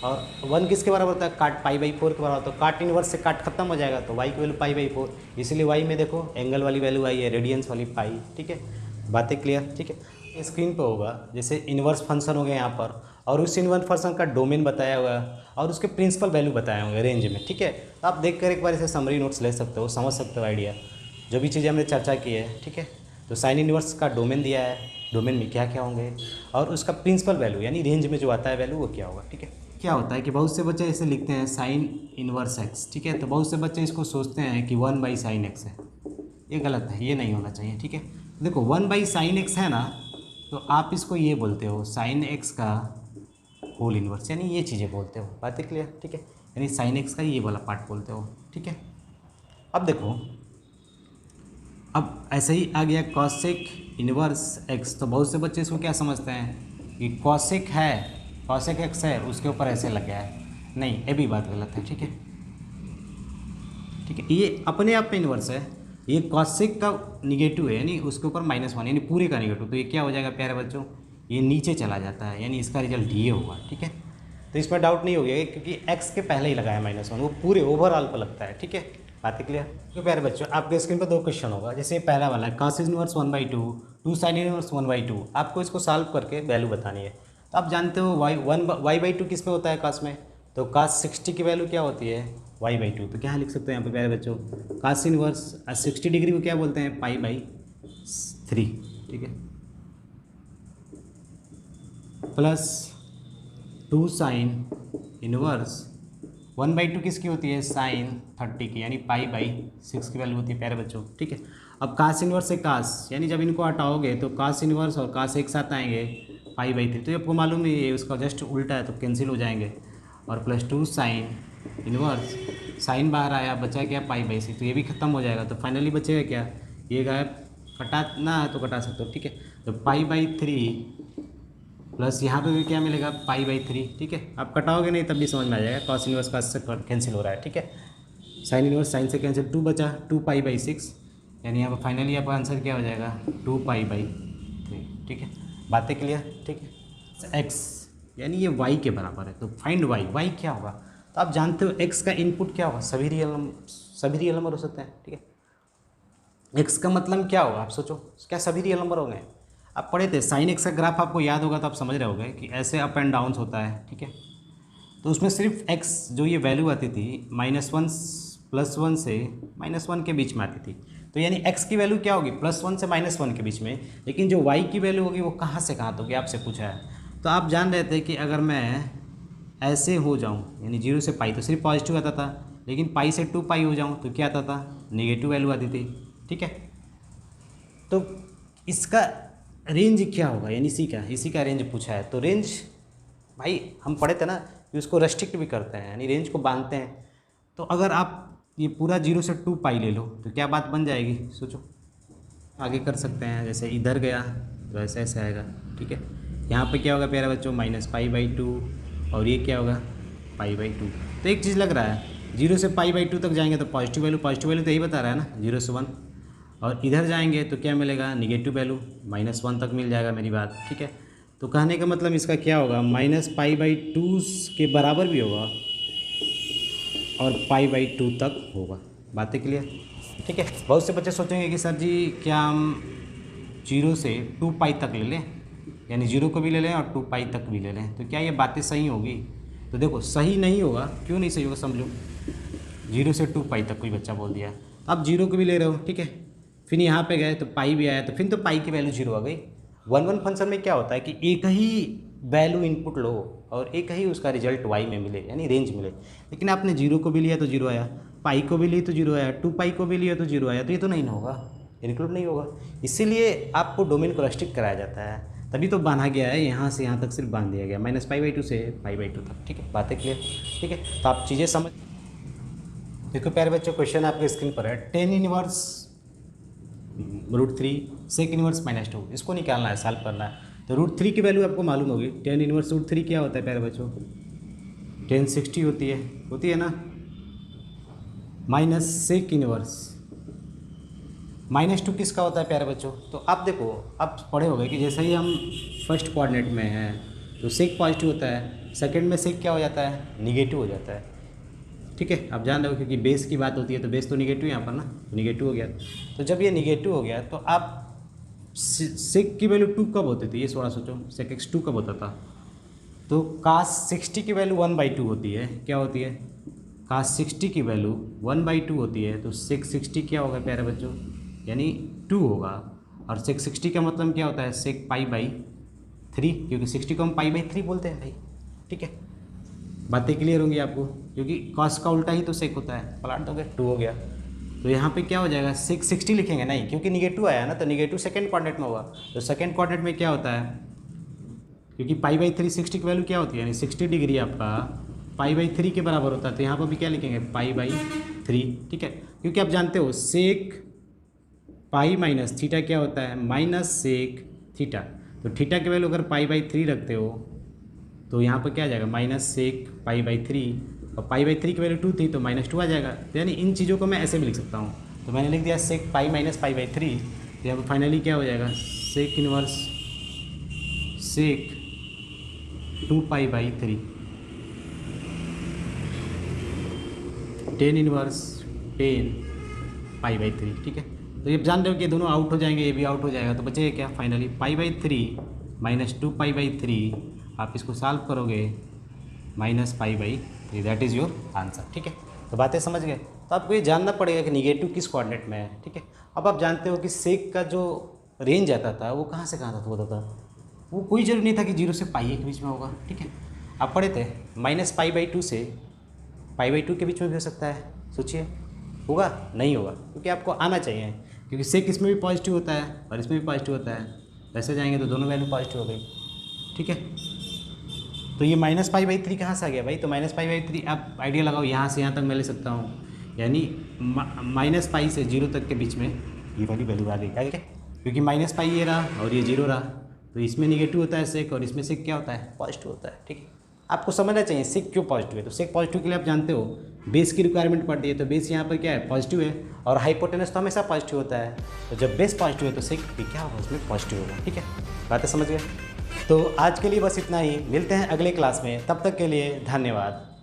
और 1 किसके बराबर होता है, काट पाई/4 के बराबर। तो काट इनवर्स से काट खत्म हो जाएगा, तो y की वैल्यू पाई/4, इसलिए y में देखो एंगल वाली वैल्यू आई है, रेडियंस वाली पाई, ठीक है। बातें क्लियर, ठीक है। स्क्रीन पे होगा जैसे इन्वर्स फंक्शन हो गया यहाँ पर, और उस इन्वर्स फंक्शन का डोमेन बताया हुआ है और उसके प्रिंसिपल वैल्यू बताए होंगे रेंज में, ठीक है। तो आप देख कर एक बार इसे समरी नोट्स ले सकते हो, समझ सकते हो आइडिया, जो भी चीज़ें हमने चर्चा की है, ठीक है। तो साइन इन्वर्स का डोमेन दिया है, डोमेन में क्या क्या होंगे, और उसका प्रिंसिपल वैल्यू यानी रेंज में जो आता है वैल्यू वो क्या होगा, ठीक है। क्या होता है कि बहुत से बच्चे इसे लिखते हैं साइन इन्वर्स एक्स, ठीक है। तो बहुत से बच्चे इसको सोचते हैं कि 1/sin x है, ये गलत है, ये नहीं होना चाहिए, ठीक है। देखो 1/sin x है ना, तो आप इसको ये बोलते हो साइन x का होल इन्वर्स, यानी ये चीज़ें बोलते हो। बातें क्लियर, ठीक है। यानी साइन x का ये वाला पार्ट बोलते हो, ठीक है। अब देखो, अब ऐसे ही आ गया कॉसेक इन्वर्स x, तो बहुत से बच्चे इसको क्या समझते हैं कि कॉसेक है, कॉसेक x है, उसके ऊपर ऐसे लग गया है, नहीं, ये भी बात गलत है, ठीक है, ठीक है। ये अपने आप में इन्वर्स है, ये कॉसेक का निगेटिव है, यानी उसके ऊपर -1, यानी पूरे का निगेटिव, तो ये क्या हो जाएगा प्यारे बच्चों, ये नीचे चला जाता है, यानी इसका रिजल्ट ये होगा, ठीक है। तो इसमें डाउट नहीं हो गया क्योंकि x के पहले ही लगाया -1, वो पूरे ओवरऑल पर लगता है, ठीक है। बातें क्लियर। तो प्यारे बच्चों आपके स्क्रीन पर 2 क्वेश्चन होगा, जैसे पहला वाला है cos इनवर्स 1/2, 2 sin इनवर्स 1/2, आपको इसको सॉल्व करके वैल्यू बतानी है। तो आप जानते हो y/2 किस पे होता है cos में, तो cos 60 की वैल्यू क्या होती है, y/2। तो क्या लिख सकते हैं यहाँ पे प्यारे बच्चों, cos इनवर्स 60 डिग्री को क्या बोलते हैं, पाई/3, ठीक है, प्लस 2 sin इनवर्स 1/2 किसकी होती है, साइन 30 की, यानी पाई/6 की वैल्यू होती है प्यारे बच्चों, ठीक है। अब कास इनवर्स से कास, यानी जब इनको हटाओगे तो कास इनवर्स और कास एक साथ आएंगे पाई/3, तो आपको मालूम है ये उसका जस्ट उल्टा है तो कैंसिल हो जाएंगे, और प्लस 2 साइन इनवर्स, साइन बाहर आया, बचा क्या पाई/6, तो ये भी खत्म हो जाएगा। तो फाइनली बचेगा क्या, ये गायब, कटाना है तो कटा सकते हो, ठीक है। तो पाई/3 प्लस यहाँ पे भी क्या मिलेगा, पाई/3, ठीक है। आप कटाओगे नहीं तब भी समझ में आ जाएगा, कॉस इनवर्स का से कैंसिल हो रहा है, ठीक है। साइन इनवर्स साइन से कैंसिल, 2 बचा, 2 पाई/6, यानी यहाँ पर फाइनली आपका आंसर क्या हो जाएगा, 2 पाई/3, ठीक है। बातें क्लियर, ठीक है। एक्स यानी ये y के बराबर है। तो फाइंड y क्या होगा? तो आप जानते हो x का इनपुट क्या होगा? सभी रियल नंबर हो सकते हैं, ठीक है। x का मतलब क्या होगा? आप सोचो, क्या सभी रियल नंबर होंगे? आप पढ़े थे साइन एक्स का ग्राफ, आपको याद होगा तो आप समझ रहे होगे कि ऐसे अप एंड डाउन्स होता है, ठीक है। तो उसमें सिर्फ x जो ये वैल्यू आती थी -1 +1 से -1 के बीच में आती थी। तो यानी x की वैल्यू क्या होगी? +1 से -1 के बीच में। लेकिन जो y की वैल्यू होगी वो कहाँ से कहाँ तक आपसे पूछा है। तो आप जान रहे थे कि अगर मैं ऐसे हो जाऊँ यानी 0 से पाई तो सिर्फ पॉजिटिव आता था, लेकिन पाई से 2 पाई हो जाऊँ तो क्या आता था? नेगेटिव वैल्यू आती थी, ठीक है। तो इसका रेंज क्या होगा? यानी इसी का रेंज पूछा है। तो रेंज भाई हम पढ़े थे ना कि उसको रेस्ट्रिक्ट भी करते हैं, यानी रेंज को बांधते हैं। तो अगर आप ये पूरा 0 से 2 पाई ले लो तो क्या बात बन जाएगी? सोचो, आगे कर सकते हैं। जैसे इधर गया तो ऐसे ऐसे आएगा, ठीक है। यहाँ पे क्या होगा प्यारे बच्चों? -π/2 और ये क्या होगा? π/2। तो एक चीज़ लग रहा है, 0 से π/2 तक जाएंगे तो पॉजिटिव वैल्यू तो यही बता रहा है ना, 0 से 1। और इधर जाएंगे तो क्या मिलेगा? नेगेटिव वैल्यू, -1 तक मिल जाएगा, मेरी बात ठीक है। तो कहने का मतलब इसका क्या होगा? -π/2 के बराबर भी होगा और π/2 तक होगा। बातें क्लियर, ठीक है। बहुत से बच्चे सोचेंगे कि सर जी क्या हम 0 से 2 पाई तक ले लें, यानी 0 को भी ले लें और 2 पाई तक भी ले लें, तो क्या ये बातें सही होगी? तो देखो सही नहीं होगा। क्यों नहीं सही होगा समझो। 0 से 2 पाई तक कोई बच्चा बोल दिया, अब 0 को भी ले रहे हो, ठीक है। फिर यहाँ पे गए तो पाई भी आया, तो फिर तो पाई की वैल्यू 0 आ गई। 1 फंक्शन में क्या होता है कि एक ही वैल्यू इनपुट लो और एक ही उसका रिजल्ट y में मिले, यानी रेंज मिले। लेकिन आपने 0 को भी लिया तो 0 आया, पाई को भी ली तो 0 आया, 2 पाई को भी लिया तो 0 आया, तो ये तो नहीं होगा, इंक्लूड नहीं होगा। इसीलिए आपको डोमेन को रेस्ट्रिक्ट कराया जाता है, तभी तो बांधा गया है। यहाँ से यहाँ तक सिर्फ बांध दिया गया, -π/2 से π/2 तक, ठीक है। बातें क्लियर, ठीक है। तो आप चीज़ें समझ। देखो प्यारे बच्चों, क्वेश्चन आपके स्क्रीन पर है। tan इनवर्स √3 sec इनवर्स -2, इसको निकालना है, सॉल्व करना है। तो √3 की वैल्यू आपको मालूम होगी। tan इनवर्स √3 क्या होता है प्यारे बच्चों? tan 60 होती है ना, माइनस sec इनवर्स -2 किसका होता है प्यारे बच्चों? तो आप देखो, आप पढ़े होंगे कि जैसे ही हम फर्स्ट कोऑर्डिनेट में हैं तो sec पॉजिटिव होता है, सेकंड में sec क्या हो जाता है? निगेटिव हो जाता है, ठीक है। आप जान रहे हो क्योंकि बेस की बात होती है, तो बेस तो निगेटिव यहाँ पर ना, तो निगेटिव हो गया। तो जब ये निगेटिव हो गया तो आप sec की वैल्यू 2 कब होती थी? ये थोड़ा सोचो, sec x 2 कब होता था? तो cos 60 की वैल्यू 1/2 होती है। क्या होती है? cos 60 की वैल्यू 1/2 होती है। तो sec 60 क्या होगा प्यारे बच्चों? यानी 2 होगा। और sec 60 का मतलब क्या होता है? sec π/3, क्योंकि 60 को हम π/3 बोलते हैं भाई, ठीक है। बातें क्लियर होंगी आपको, क्योंकि cos का उल्टा ही तो sec होता है। पलट दोगे, 2 हो गया। तो यहाँ पे क्या हो जाएगा? sec 60 लिखेंगे नहीं, क्योंकि निगेटिव आया ना, तो निगेटिव सेकंड क्वाड्रेंट में होगा। तो सेकंड क्वाड्रेंट में क्या होता है? क्योंकि π/3 60 की वैल्यू क्या होती है? यानी 60 डिग्री आपका π/3 के बराबर होता है। तो यहाँ पर भी क्या लिखेंगे? π/3, ठीक है। क्योंकि आप जानते हो sec पाई माइनस थीटा क्या होता है? -sec theta. तो थीटा की वैल्यू अगर π/3 रखते हो तो यहाँ पर क्या आ जाएगा? -sec π/3, और π/3 की वैल्यू 2 थी तो -2 आ जाएगा। तो यानी इन चीज़ों को मैं ऐसे भी लिख सकता हूँ। तो मैंने लिख दिया sec π - π/3। तो यहाँ पर फाइनली क्या हो जाएगा? sec inverse sec 2π/3, tan inverse tan π/3, ठीक है। तो ये जान रहे हो कि दोनों आउट हो जाएंगे, ये भी आउट हो जाएगा, तो बचेगा क्या फाइनली? π/3 - 2π/3। आप इसको सॉल्व करोगे -π/3, दैट इज़ योर आंसर, ठीक है। तो बातें समझ गए। तो आपको ये जानना पड़ेगा कि निगेटिव किस कोऑर्डिनेट में है, ठीक है। अब आप जानते हो कि सेक का जो रेंज आता था वो कहाँ से कहाँ तक होता था? वो कोई जरूरी नहीं था कि 0 से π के बीच में होगा, ठीक है। आप पढ़े थे -π/2 से π/2 के बीच में भी हो सकता है। सोचिए, होगा? नहीं होगा, क्योंकि आपको आना चाहिए, क्योंकि सेक इसमें भी पॉजिटिव होता है और इसमें भी पॉजिटिव होता है। वैसे जाएंगे तो दोनों वैल्यू पॉजिटिव हो गई, ठीक है। तो ये -π/3 कहाँ से आ गया भाई? तो -π/3 आप आइडिया लगाओ, यहाँ से यहाँ तक मैं ले सकता हूँ, यानी -π से 0 तक के बीच में ये वाली वैल्यू आ गई, क्या क्या? क्योंकि -π ये रहा और ये 0 रहा, तो इसमें निगेटिव होता है सेक और इसमें सेक क्या होता है? पॉजिटिव होता है, ठीक है। आपको समझना चाहिए सेक क्यों पॉजिटिव है। तो सेक पॉजिटिव के लिए आप जानते हो बेस की रिक्वायरमेंट पड़ती है, तो बेस यहाँ पर क्या है? पॉजिटिव है, और हाइपोटेनस तो हमेशा पॉजिटिव होता है। तो जब बेस पॉजिटिव है तो सेक भी क्या होगा? उसमें पॉजिटिव होगा, ठीक है। बातें समझ गए? तो आज के लिए बस इतना ही, मिलते हैं अगले क्लास में, तब तक के लिए धन्यवाद।